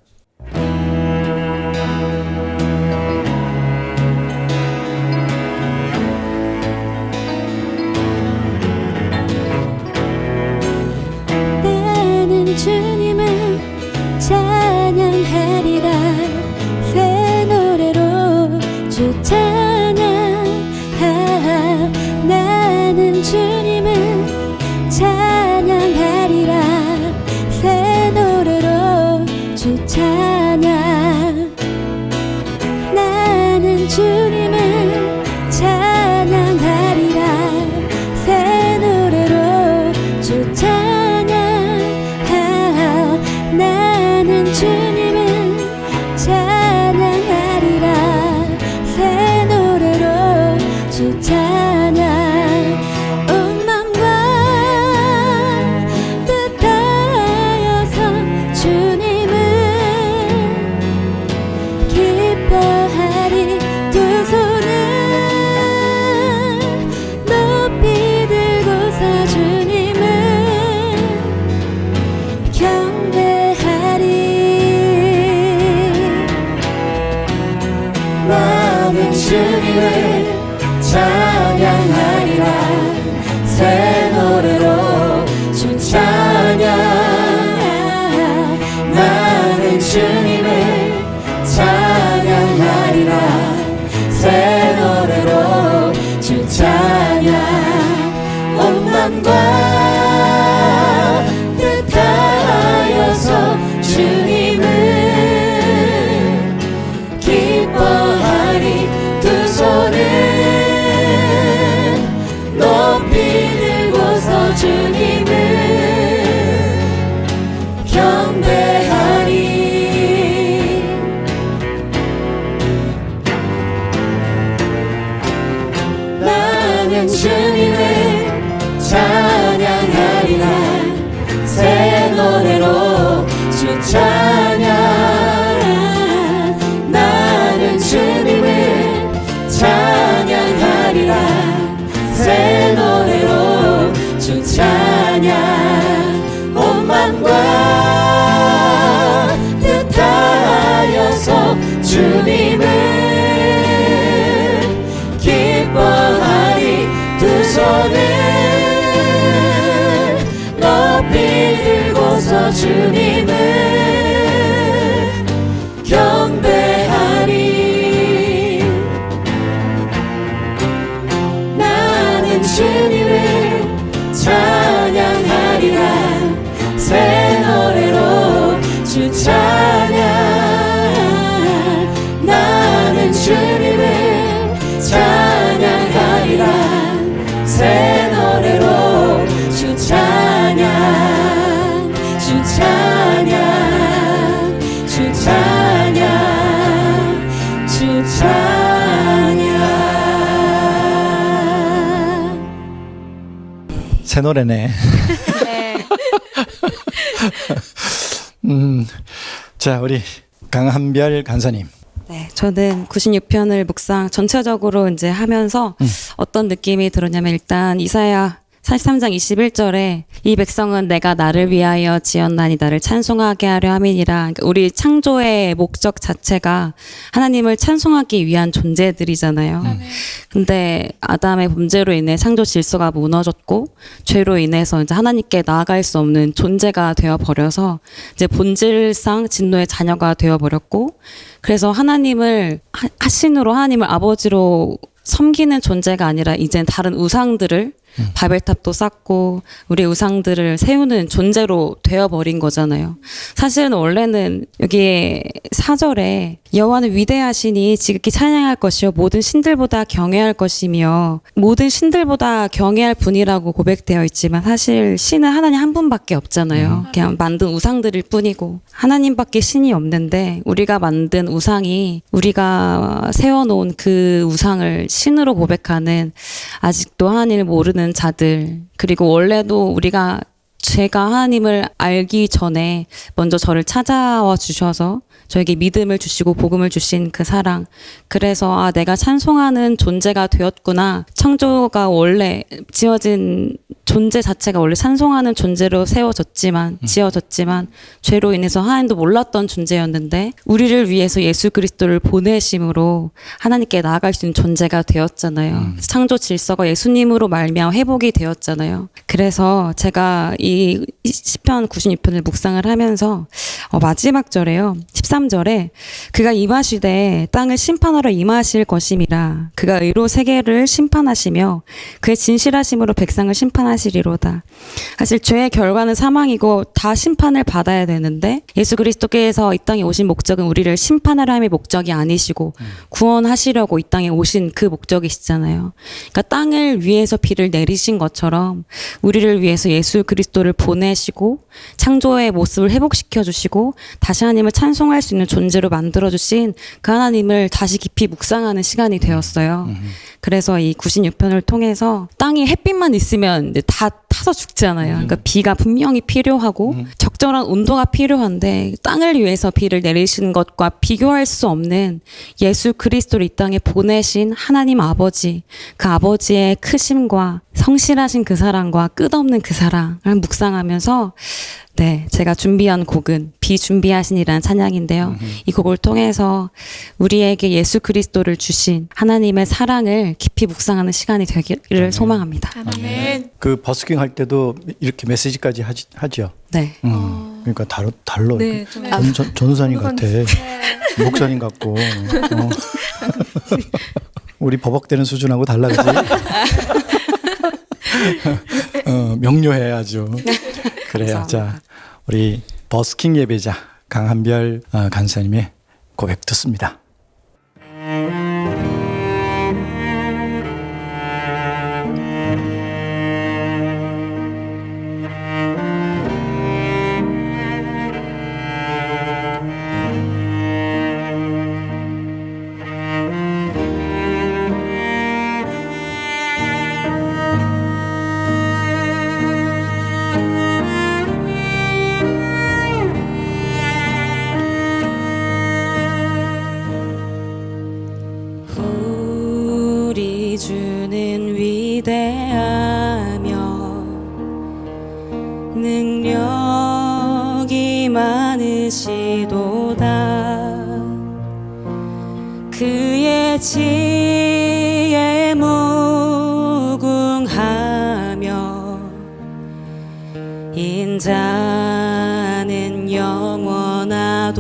나는 주님을 찬양하리라 새 노래로 주 찬양하라 나는 주님을 찬양하리라 새 노래로 주 찬양 나는 주님을 찬양하리라 새 노래로 주 찬양 나는 주님을 찬양하리라 새 노래로 주 찬양 온 맘과 뜻하여서 주님을 기뻐하리 두 손을 높이 들고서 주님을 경배하리 나는 주님을 찬양하리라 새 노래로 주 찬양 나는 주님을 찬양하리라 새 노래로 주 찬양 온 맘과 뜻하여서 주님을 기뻐하리 두 손을 높이 들고서 주님을 경배하리 나는 주님을 찬양하리라 새 노래로 주 찬양 나는 주님을 찬양하리라 새 노래로 주 찬양 온 맘과 뜻하여서 주님을 기뻐하리 두 손을 높이 들고서 주님을 경배하리 나는 주님을 찬양하리라 새 노래로 주 찬양 나는 주님을 찬양하리라 새 노래로 주 찬양 주 찬양 주 찬양 주 찬양 새 노래네. 자, 우리 강한별 간사님. 네, 저는 96편을 묵상 전체적으로 이제 하면서 어떤 느낌이 들었냐면 일단 이사야 43장 21절에 이 백성은 내가 나를 위하여 지었나니 나를 찬송하게 하려 함이니라. 그러니까 우리 창조의 목적 자체가 하나님을 찬송하기 위한 존재들이잖아요. 근데 아담의 범죄로 인해 창조 질서가 무너졌고 죄로 인해서 이제 하나님께 나아갈 수 없는 존재가 되어 버려서 이제 본질상 진노의 자녀가 되어 버렸고 그래서 하나님을 하신으로 하나님을 아버지로 섬기는 존재가 아니라 이젠 다른 우상들을 바벨탑도 쌓고 우리 우상들을 세우는 존재로 되어버린 거잖아요. 사실은 원래는 여기에 4절에 여호와는 위대하시니 지극히 찬양할 것이요 모든 신들보다 경외할 것이며 모든 신들보다 경외할 분이라고 고백되어 있지만 사실 신은 하나님 한 분밖에 없잖아요. 그냥 만든 우상들일 뿐이고 하나님밖에 신이 없는데 우리가 만든 우상이 우리가 세워놓은 그 우상을 신으로 고백하는 아직도 하나님을 모르는 자들, 그리고 원래도 우리가 제가 하나님을 알기 전에 먼저 저를 찾아와 주셔서 저에게 믿음을 주시고 복음을 주신 그 사랑, 그래서 내가 찬송하는 존재가 되었구나. 창조가 원래 지어진 존재 자체가 원래 찬송하는 존재로 지어졌지만 죄로 인해서 하나님도 몰랐던 존재였는데 우리를 위해서 예수 그리스도를 보내심으로 하나님께 나아갈 수 있는 존재가 되었잖아요. 창조 질서가 예수님으로 말미암아 회복이 되었잖아요. 그래서 제가 이 시편 96편을 묵상을 하면서 마지막 절에요. 13절에 그가 임하시되 땅을 심판하러 임하실 것임이라. 그가 의로 세계를 심판하시며 그의 진실하심으로 백성을 심판하시리로다. 사실 죄의 결과는 사망이고 다 심판을 받아야 되는데 예수 그리스도께서 이 땅에 오신 목적은 우리를 심판하려 함의 목적이 아니시고 구원하시려고 이 땅에 오신 그 목적이시잖아요. 그러니까 땅을 위해서 비를 내리신 것처럼 우리를 위해서 예수 그리스도를 보내시고 창조의 모습을 회복시켜 주시고 다시 하나님을 찬송할 수 있는 존재로 만들어 주신 그 하나님을 다시 깊이 묵상하는 시간이 되었어요. 그래서 이 96편을 통해서 땅이 햇빛만 있으면 이제 다 타서 죽잖아요. 그러니까 비가 분명히 필요하고 적절한 온도가 필요한데 땅을 위해서 비를 내리시는 것과 비교할 수 없는 예수 그리스도를 이 땅에 보내신 하나님 아버지, 그 아버지의 크심과 성실하신 그 사랑과 끝없는 그 사랑을 묵상하면서 제가 준비한 곡은 비준비하신이라는 찬양인데요. 이 곡을 통해서 우리에게 예수 그리스도를 주신 하나님의 사랑을 깊이 묵상하는 시간이 되기를 소망합니다. 아멘. 그 버스킹 할 때도 이렇게 메시지까지 하죠. 네. 그러니까 달로 네, 좀 전도사님 같아. 목사님 같고. 우리 버벅대는 수준하고 달라 그지? 명료해 아주. 그래요. 자, 우리 버스킹 예배자 강한별 간사님의 고백 듣습니다. 우리 주는 위대하며 능력이 많으시도다. 그의 지혜 무궁하며 인자는 영원하도다.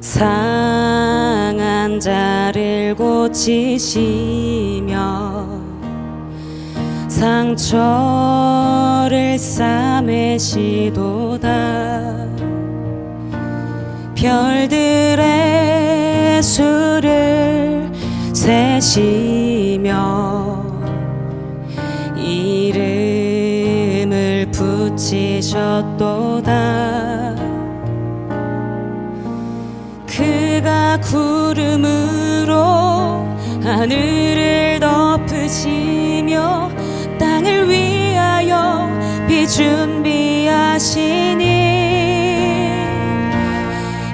상한 자를 고치시며 상처를 싸매시도다. 별들의 수를 세시며 이름을 붙이셨도다. 그가 구름으로 하늘을 덮으시며 땅을 위하여 비 준비하시니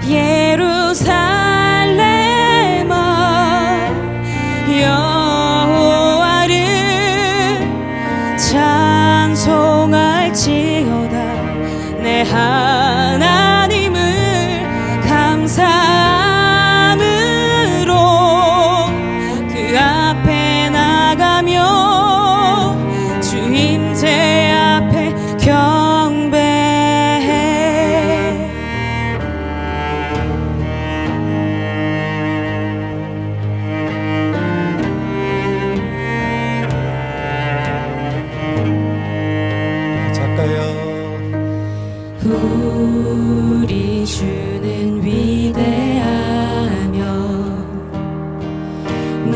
예루살렘아 여호와를 찬송할지어다. 내 하나님을 감사함으로 그 앞에 나가며 주 임재 앞에 경배해.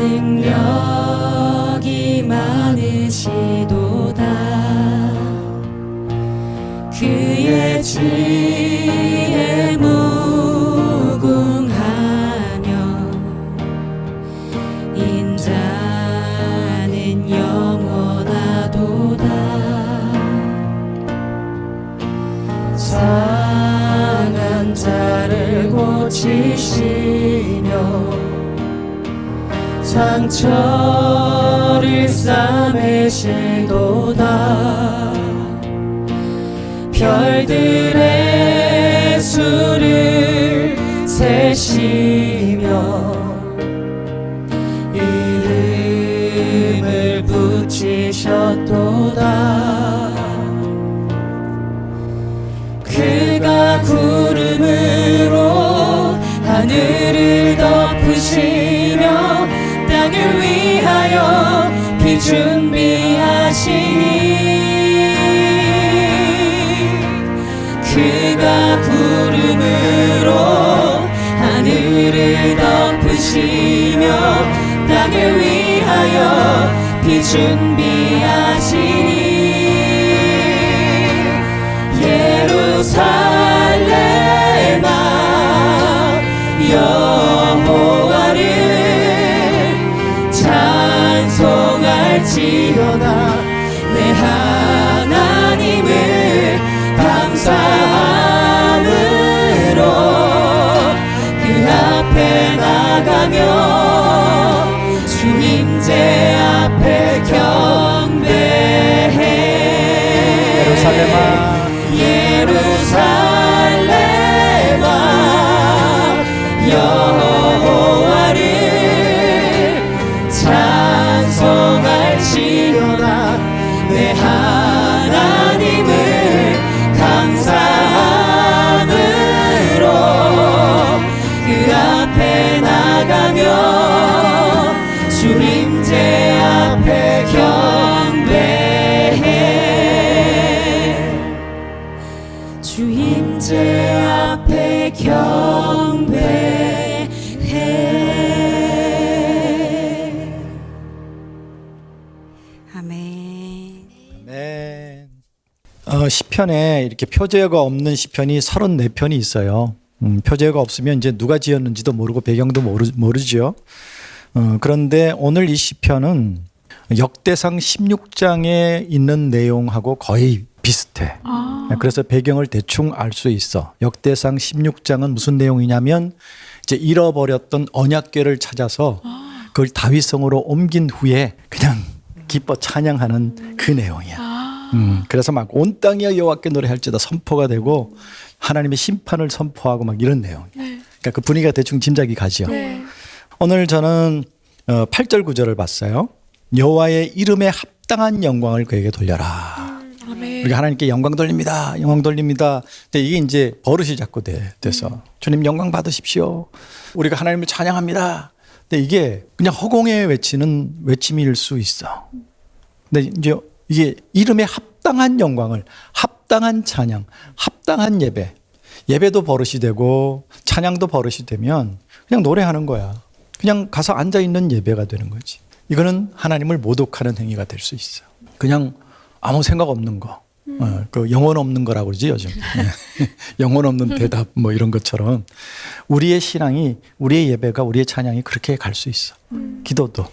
능력이 많으시도다. 그의 지혜 무궁하며 인자는 영원하도다. 상한 자를 고치시며 상처를 싸매시도다. 별들의 수를 세시며 이름을 붙이셨도다. 그가 구름으로 하늘을 덮으시며 땅을 위하여 비 준비하시니 그가 구름으로 하늘을 덮으시며 땅을 위하여 비 준비하시니 예루살렘아 여호와를 찬송할지어다. 내 하나님을 감사함으로 그 앞에 나가며 주님제 앞에 경배해. 예루살렘아 예루살렘아 여호와를 찬송할지어다. 내 하나님을 감사함으로 그 앞에 나가며 주님제 앞에 경배해. 주님제 앞에 경배해. 아멘. 네. 시편에 이렇게 표제가 없는 시편이 34편이 있어요. 표제가 없으면 이제 누가 지었는지도 모르고 배경도 모르죠. 그런데 오늘 이 시편은 역대상 16장에 있는 내용하고 거의 비슷해. 그래서 배경을 대충 알 수 있어. 역대상 16장은 무슨 내용이냐면 이제 잃어버렸던 언약궤를 찾아서 그걸 다윗성으로 옮긴 후에 그냥 기뻐 찬양하는 그 내용이야. 그래서 막 온 땅이여 여호와께 노래할지어다 선포가 되고 하나님의 심판을 선포하고 막 이런 내용이야. 그러니까 그 분위기가 대충 짐작이 가죠. 오늘 저는 8절 9절을 봤어요. 여호와의 이름에 합당한 영광을 그에게 돌려라. 우리가 하나님께 영광 돌립니다. 영광 돌립니다. 근데 이게 이제 버릇이 자꾸 돼서 주님 영광 받으십시오. 우리가 하나님을 찬양합니다. 근데 이게 그냥 허공에 외치는 외침일 수 있어. 근데 이제 이게 이름에 합당한 영광을, 합당한 찬양, 합당한 예배, 예배도 버릇이 되고 찬양도 버릇이 되면 그냥 노래하는 거야. 그냥 가서 앉아 있는 예배가 되는 거지. 이거는 하나님을 모독하는 행위가 될 수 있어. 그냥 아무 생각 없는 거, 그 영혼 없는 거라고 그러지 요즘. 영혼 없는 대답 뭐 이런 것처럼 우리의 신앙이, 우리의 예배가, 우리의 찬양이 그렇게 갈 수 있어. 기도도.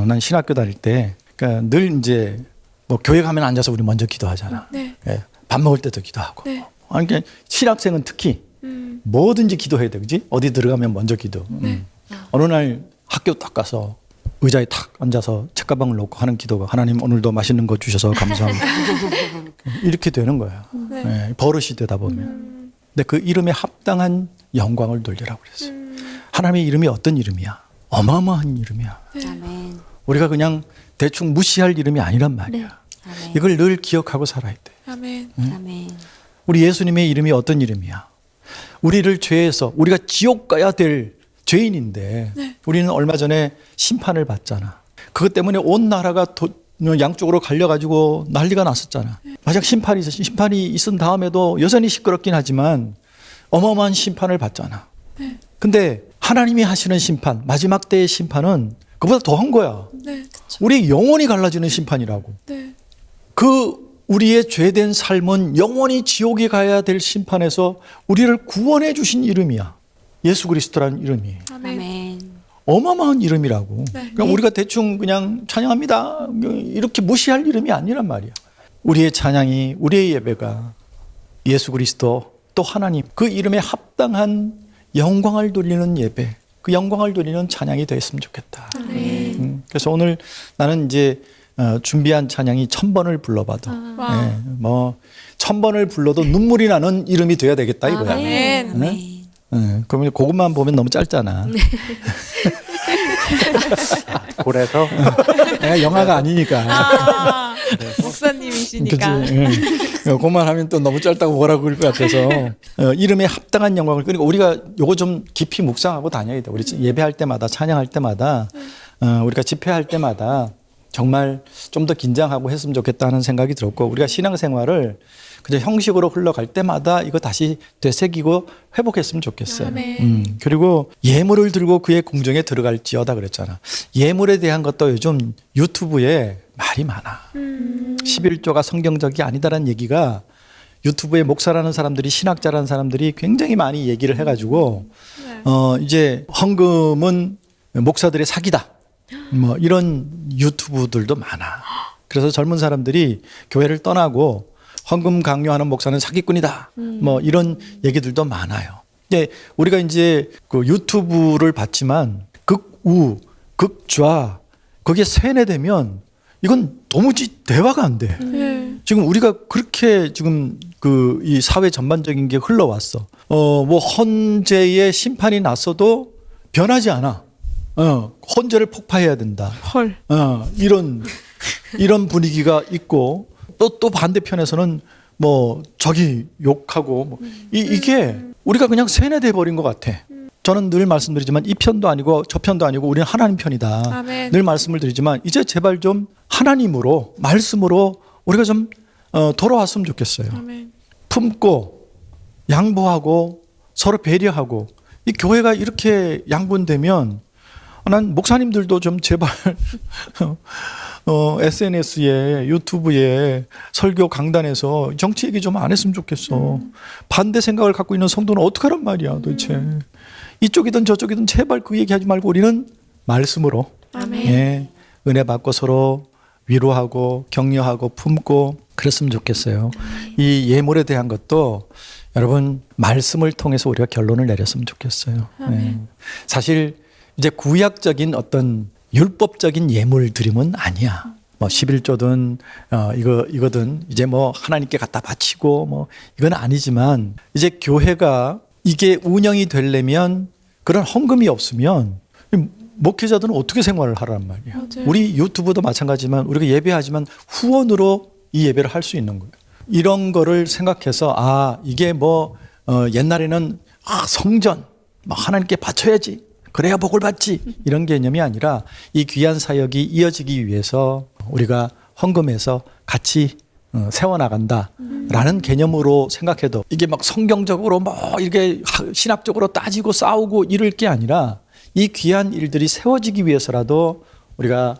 난 신학교 다닐 때, 그러니까 늘 이제 뭐 교회 가면 앉아서 우리 먼저 기도하잖아. 네. 예, 밥 먹을 때도 기도하고. 네. 아니, 그러니까 신학생은 특히 뭐든지 기도해야 돼, 그지? 어디 들어가면 먼저 기도. 어느 날 학교 딱 가서 의자에 탁 앉아서 책가방을 놓고 하는 기도가 하나님 오늘도 맛있는 거 주셔서 감사합니다. 이렇게 되는 거야. 예, 버릇이 되다 보면. 근데 그 이름에 합당한 영광을 돌리라고 그랬어. 하나님의 이름이 어떤 이름이야? 어마어마한 이름이야. 아멘. 우리가 그냥 대충 무시할 이름이 아니란 말이야. 아멘. 이걸 늘 기억하고 살아야 돼. 아멘. 아멘. 우리 예수님의 이름이 어떤 이름이야? 우리를 죄에서, 우리가 지옥 가야 될 죄인인데 우리는 얼마 전에 심판을 받잖아. 그것 때문에 온 나라가 양쪽으로 갈려가지고 난리가 났었잖아. 만약 심판이 있은 다음에도 여전히 시끄럽긴 하지만 어마어마한 심판을 받잖아. 근데 하나님이 하시는 심판, 마지막 때의 심판은 그보다 더한 거야. 네. 우리 영혼이 갈라지는 심판이라고. 네. 그 우리의 죄된 삶은 영원히 지옥에 가야 될 심판에서 우리를 구원해 주신 이름이야. 예수 그리스도라는 이름이. 아멘. 아멘. 어마어마한 이름이라고. 네. 그냥 우리가 대충 그냥 찬양합니다. 이렇게 무시할 이름이 아니란 말이야. 우리의 찬양이, 우리의 예배가 예수 그리스도 또 하나님 그 이름에 합당한 영광을 돌리는 예배, 그 영광을 돌리는 찬양이 되었으면 좋겠다. 그래서 오늘 나는 이제 준비한 찬양이 1000번을 불러봐도 와. 예, 뭐 1000번을 불러도 눈물이 나는 이름이 돼야 되겠다 이거야. 아멘. 아멘. 예, 그러면 그것만 보면 너무 짧잖아. 그래서 내가 영화가 아니니까. 아, 목사님이시니까. 그치. 예. 그것만 하면 또 너무 짧다고 뭐라고 그럴 것 같아서 이름에 합당한 영광을 그러니까 우리가 요거 좀 깊이 묵상하고 다녀야 돼. 우리 예배할 때마다 찬양할 때마다 우리가 집회할 때마다 정말 좀 더 긴장하고 했으면 좋겠다 하는 생각이 들었고 우리가 신앙생활을 그냥 형식으로 흘러갈 때마다 이거 다시 되새기고 회복했으면 좋겠어요. 그리고 예물을 들고 그의 궁정에 들어갈지어다 그랬잖아. 예물에 대한 것도 요즘 유튜브에 말이 많아. 11조가 성경적이 아니다라는 얘기가 유튜브에 목사라는 사람들이 신학자라는 사람들이 굉장히 많이 얘기를 해가지고 이제 헌금은 목사들의 사기다. 뭐 이런 유튜브들도 많아. 그래서 젊은 사람들이 교회를 떠나고 헌금 강요하는 목사는 사기꾼이다. 뭐 이런 얘기들도 많아요. 근데 우리가 이제 그 유튜브를 봤지만 극우, 극좌 그게 세뇌되면 이건 도무지 대화가 안 돼. 지금 우리가 그렇게 지금 그 이 사회 전반적인 게 흘러왔어. 뭐 헌재의 심판이 났어도 변하지 않아. 헌재를 폭파해야 된다. 헐. 이런 분위기가 있고 또 반대편에서는 뭐 저기 욕하고 뭐 이게 우리가 그냥 세뇌돼 버린 것 같아. 저는 늘 말씀드리지만 이 편도 아니고 저 편도 아니고 우리는 하나님 편이다. 아멘. 늘 말씀을 드리지만 이제 제발 좀 하나님으로 말씀으로 우리가 좀 돌아왔으면 좋겠어요. 아멘. 품고 양보하고 서로 배려하고 이 교회가 이렇게 양분되면 난 목사님들도 좀 제발 SNS에 유튜브에 설교 강단에서 정치 얘기 좀 안 했으면 좋겠어. 반대 생각을 갖고 있는 성도는 어떡하란 말이야 도대체. 이쪽이든 저쪽이든 제발 그 얘기하지 말고 우리는 말씀으로 아멘. 예, 은혜 받고 서로 위로하고 격려하고 품고 그랬으면 좋겠어요. 이 예물에 대한 것도 여러분 말씀을 통해서 우리가 결론을 내렸으면 좋겠어요. 예. 사실 이제 구약적인 어떤 율법적인 예물 드림은 아니야. 뭐 11조든 이거든 이제 뭐 하나님께 갖다 바치고 뭐 이건 아니지만 이제 교회가 이게 운영이 되려면 그런 헌금이 없으면 목회자들은 어떻게 생활을 하란 말이야. 맞아요. 우리 유튜브도 마찬가지지만 우리가 예배하지만 후원으로 이 예배를 할 수 있는 거예요. 이런 거를 생각해서 이게 뭐 옛날에는 성전 뭐 하나님께 바쳐야지. 그래야 복을 받지. 이런 개념이 아니라 이 귀한 사역이 이어지기 위해서 우리가 헌금해서 같이 세워나간다라는 개념으로 생각해도 이게 막 성경적으로 뭐 이렇게 신학적으로 따지고 싸우고 이럴 게 아니라 이 귀한 일들이 세워지기 위해서라도 우리가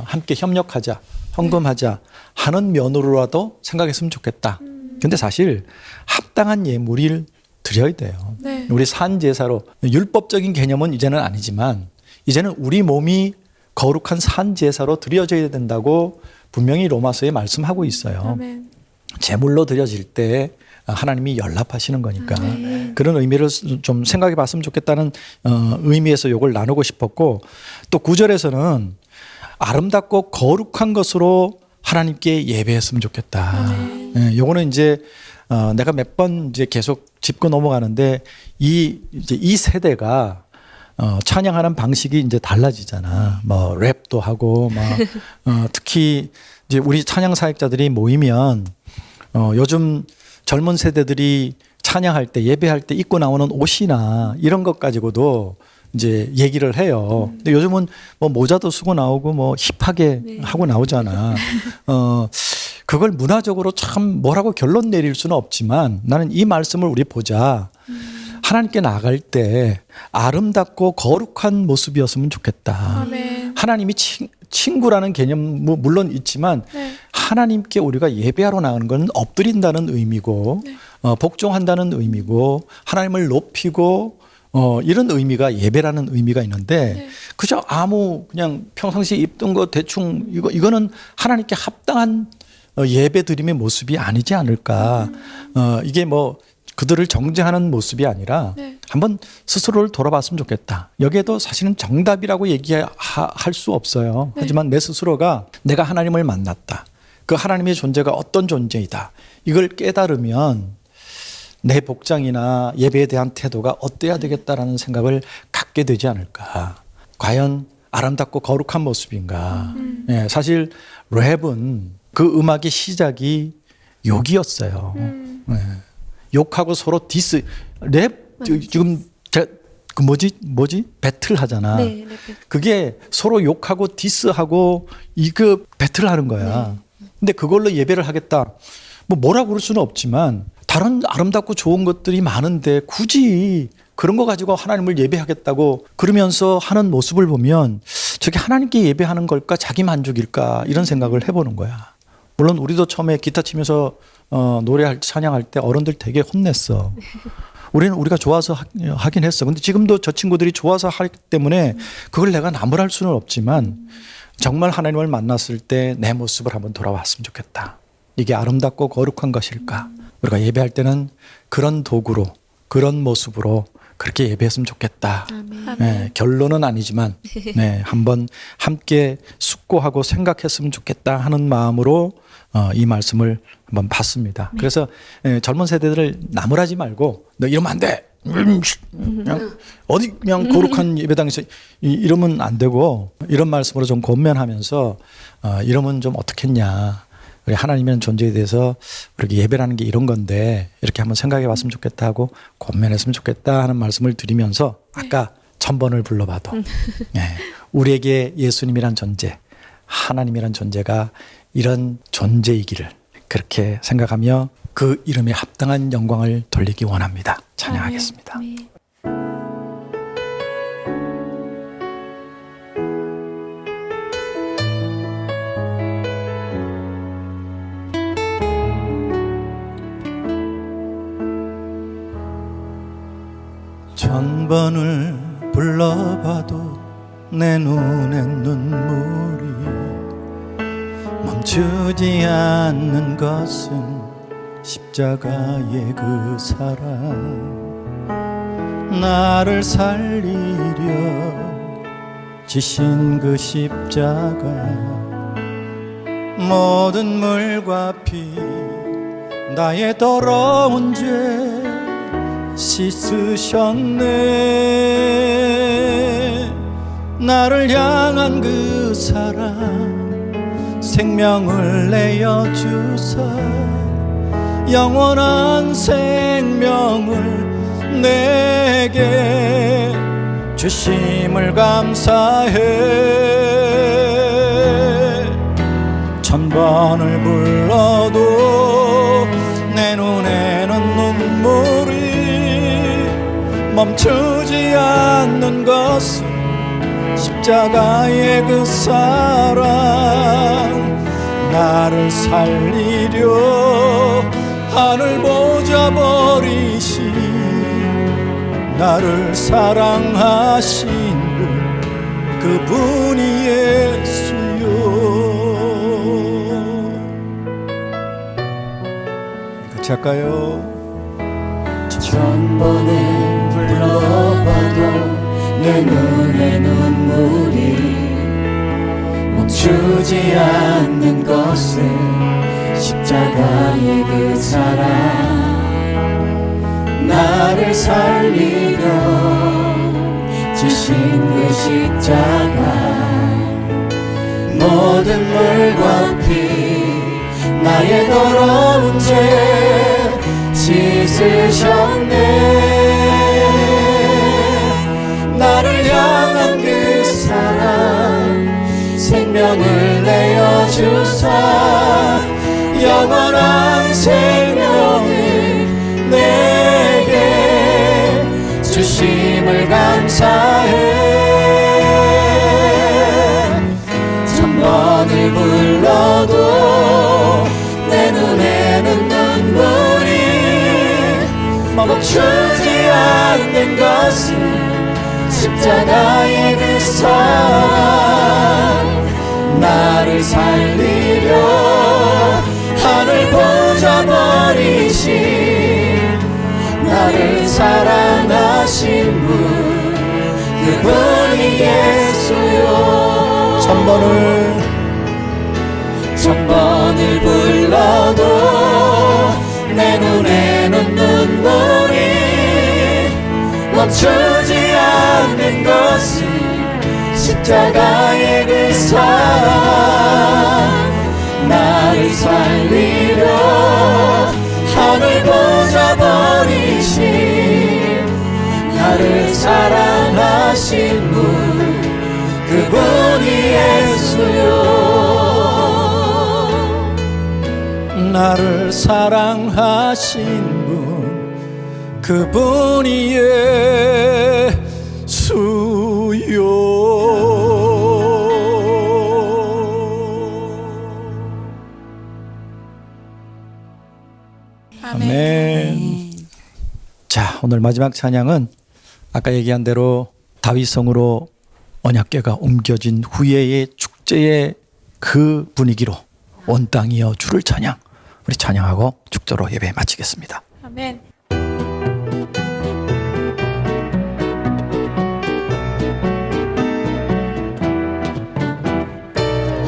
함께 협력하자, 헌금하자 하는 면으로라도 생각했으면 좋겠다. 근데 사실 합당한 예물을 드려야 돼요. 네. 우리 산제사로 율법적인 개념은 이제는 아니지만 이제는 우리 몸이 거룩한 산제사로 드려져야 된다고 분명히 로마서에 말씀하고 있어요. 아멘. 제물로 드려질 때 하나님이 연락하시는 거니까 그런 의미를 좀 생각해 봤으면 좋겠다는 의미에서 이걸 나누고 싶었고 또 9절에서는 아름답고 거룩한 것으로 하나님께 예배했으면 좋겠다. 요거는 이제 내가 몇 번 이제 계속 짚고 넘어가는데 이 세대가 찬양하는 방식이 이제 달라지잖아. 뭐 랩도 하고 막 특히 이제 우리 찬양 사역자들이 모이면 요즘 젊은 세대들이 찬양할 때 예배할 때 입고 나오는 옷이나 이런 것 가지고도 이제 얘기를 해요. 근데 요즘은 뭐 모자도 쓰고 나오고 뭐 힙하게 하고 나오잖아. 그걸 문화적으로 참 뭐라고 결론 내릴 수는 없지만 나는 이 말씀을 우리 보자. 하나님께 나아갈 때 아름답고 거룩한 모습이었으면 좋겠다. 아멘. 하나님이 친구라는 개념 물론 있지만 네. 하나님께 우리가 예배하러 나가는 건 엎드린다는 의미고 복종한다는 의미고 하나님을 높이고 이런 의미가 예배라는 의미가 있는데 그저 그냥 평상시에 입던 거 대충 이거는 하나님께 합당한 예배 드림의 모습이 아니지 않을까. 이게 뭐 그들을 정죄하는 모습이 아니라 한번 스스로를 돌아봤으면 좋겠다. 여기에도 사실은 정답이라고 얘기할 수 없어요. 하지만 내 스스로가 내가 하나님을 만났다. 그 하나님의 존재가 어떤 존재이다. 이걸 깨달으면 내 복장이나 예배에 대한 태도가 어때야 되겠다라는 생각을 갖게 되지 않을까. 과연 아름답고 거룩한 모습인가. 예, 사실 랩은 그 음악의 시작이 욕이었어요. 예. 욕하고 서로 디스. 랩 지금 그 뭐지 배틀 하잖아. 네, 그게 서로 욕하고 디스하고 이거 배틀 하는 거야. 근데 그걸로 예배를 하겠다. 뭐라고 그럴 수는 없지만 다른 아름답고 좋은 것들이 많은데 굳이 그런 거 가지고 하나님을 예배하겠다고 그러면서 하는 모습을 보면 저게 하나님께 예배하는 걸까 자기 만족일까 이런 생각을 해보는 거야. 물론 우리도 처음에 기타 치면서 노래할 찬양할 때 어른들 되게 혼냈어. 우리가 좋아서 하긴 했어. 근데 지금도 저 친구들이 좋아서 하기 때문에 그걸 내가 나무랄 수는 없지만 정말 하나님을 만났을 때 내 모습을 한번 돌아왔으면 좋겠다. 이게 아름답고 거룩한 것일까? 우리가 예배할 때는 그런 도구로 그런 모습으로 그렇게 예배했으면 좋겠다. 네, 결론은 아니지만 한번 함께 숙고하고 생각했으면 좋겠다 하는 마음으로 이 말씀을 한번 봤습니다. 그래서 젊은 세대들을 나무라지 말고 너 이러면 안 돼. 그냥 어디 그냥 거룩한 예배당에서 이러면 안 되고 이런 말씀으로 좀 권면하면서 이러면 좀 어떻겠냐. 우리 하나님이라는 존재에 대해서 우리가 예배라는 게 이런 건데 이렇게 한번 생각해 봤으면 좋겠다 하고 권면했으면 좋겠다 하는 말씀을 드리면서 아까 1000번을 불러봐도 우리에게 예수님이란 존재, 하나님이란 존재가 이런 존재이기를 그렇게 생각하며 그 이름에 합당한 영광을 돌리기 원합니다. 찬양하겠습니다. 천번을 불러봐도 내 눈엔 눈물이 멈추지 않는 것은 십자가의 그 사랑 나를 살리려 지신 그 십자가 모든 물과 피 나의 더러운 죄 씻으셨네 나를 향한 그 사랑 생명을 내어주사 영원한 생명을 내게 주심을 감사해 1000번을 불러도 내 눈에는 눈물이 멈추지 않는 것은 십자가의 그 사랑 나를 살리려 하늘 보좌 버리신 나를 사랑하신 그분이 예수요 같이 할까요? 1000번을 불러봐도 내 눈에 눈물이 멈추지 않는 것은 십자가의 그 사랑 나를 살리려 지신 그 십자가 모든 물과 피 나의 더러운 죄 씻으셨네 나를 향한 그 사랑 생명을 내어주사 영원한 생명을 내게 주심을 감사해. 천번을 불러도 내 눈에는 눈물이 멈추지 않는 것은 십자가의 그 사랑. 나를 살리려 하늘 보좌 버리신 나를 사랑하신 분, 그분이 예수요. 천번을 불러도 내 눈에는 눈물이 멈추지 않는 것은 십자가의 그 사랑. 나를 살리려 하늘 보좌 버리신 나를 사랑하신 분, 그분이 예수요. 나를 사랑하신 분, 그분이 예수요. 아멘. 자, 오늘 마지막 찬양은 아까 얘기한 대로 다윗성으로 언약궤가 옮겨진 후에의 축제의 그 분위기로 온 땅이여 주를 찬양. 우리 찬양하고 축제로 예배 마치겠습니다. 아멘.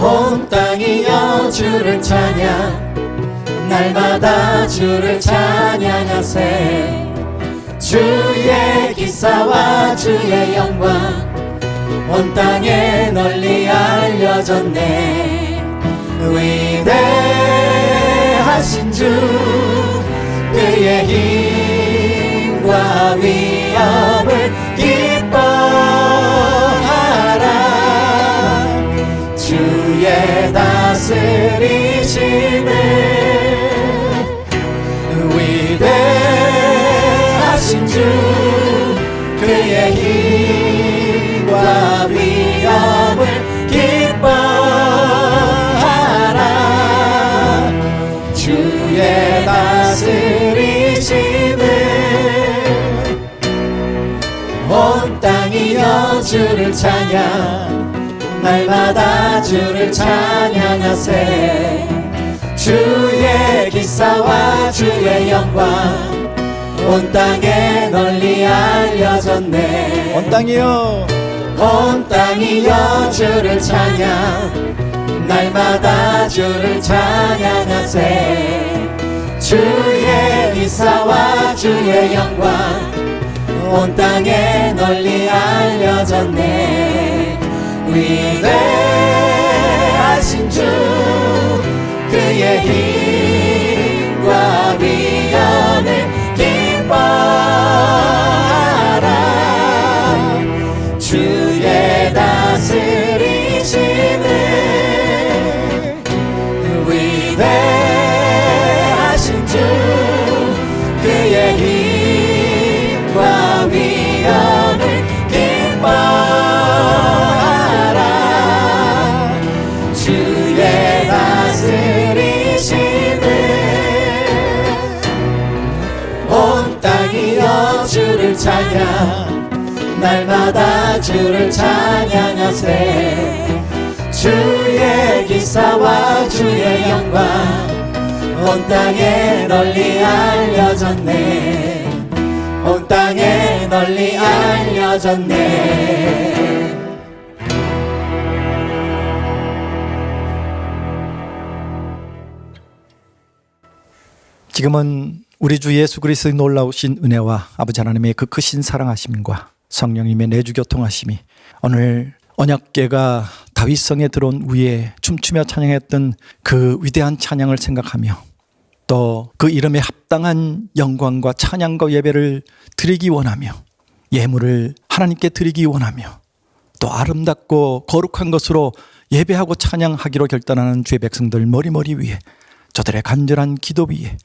온 땅이여 주를 찬양, 날마다 주를 찬양하세. 주의 기사와 주의 영광 온 땅에 널리 알려졌네. 위대하신 주, 그의 힘과 위엄을 기뻐하라. 주의 다스리심을 위대하신 주, 그의 힘과 위엄을 기뻐하라. 주의 다스리심을 온 땅이여 주를 찬양, 날마다 주를 찬양하세. 주의 기사와 주의 영광 온 땅에 널리 알려졌네. 온 땅이여 주를 찬양, 날마다 주를 찬양하세. 주의 기사와 주의 영광 온 땅에 널리 알려졌네. 위대하신 주, 그의 힘과 위엄을 기뻐하라. 주의 다스리심을 위대하신 주, 그의 힘과 위엄을 기뻐하라. 주의 다스리심을 온 땅이여 주를 찬양, 날마다 주를 찬양하세. 주의 기사와 주의 영광 온 땅에 널리 알려졌네. 온 땅에 널리 알려졌네. 지금은 우리 주 예수 그리스도의 놀라우신 은혜와 아버지 하나님의 그 크신 사랑하심과 성령님의 내주 교통하심이 오늘 언약궤가 다윗성에 들어온 후에 춤추며 찬양했던 그 위대한 찬양을 생각하며 또 그 이름에 합당한 영광과 찬양과 예배를 드리기 원하며 예물을 하나님께 드리기 원하며 또 아름답고 거룩한 것으로 예배하고 찬양하기로 결단하는 주의 백성들 머리머리 위에, 저들의 간절한 기도 위에,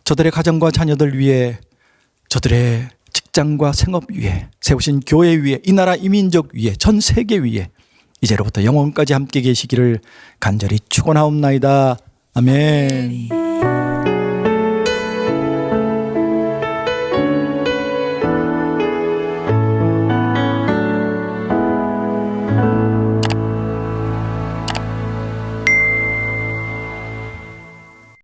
저들의 가정과 자녀들 위에, 저들의 직장과 생업 위에 세우신 교회 위에 이 나라 이민족 위에 전 세계 위에 이제로부터 영원까지 함께 계시기를 간절히 축원하옵나이다. 아멘.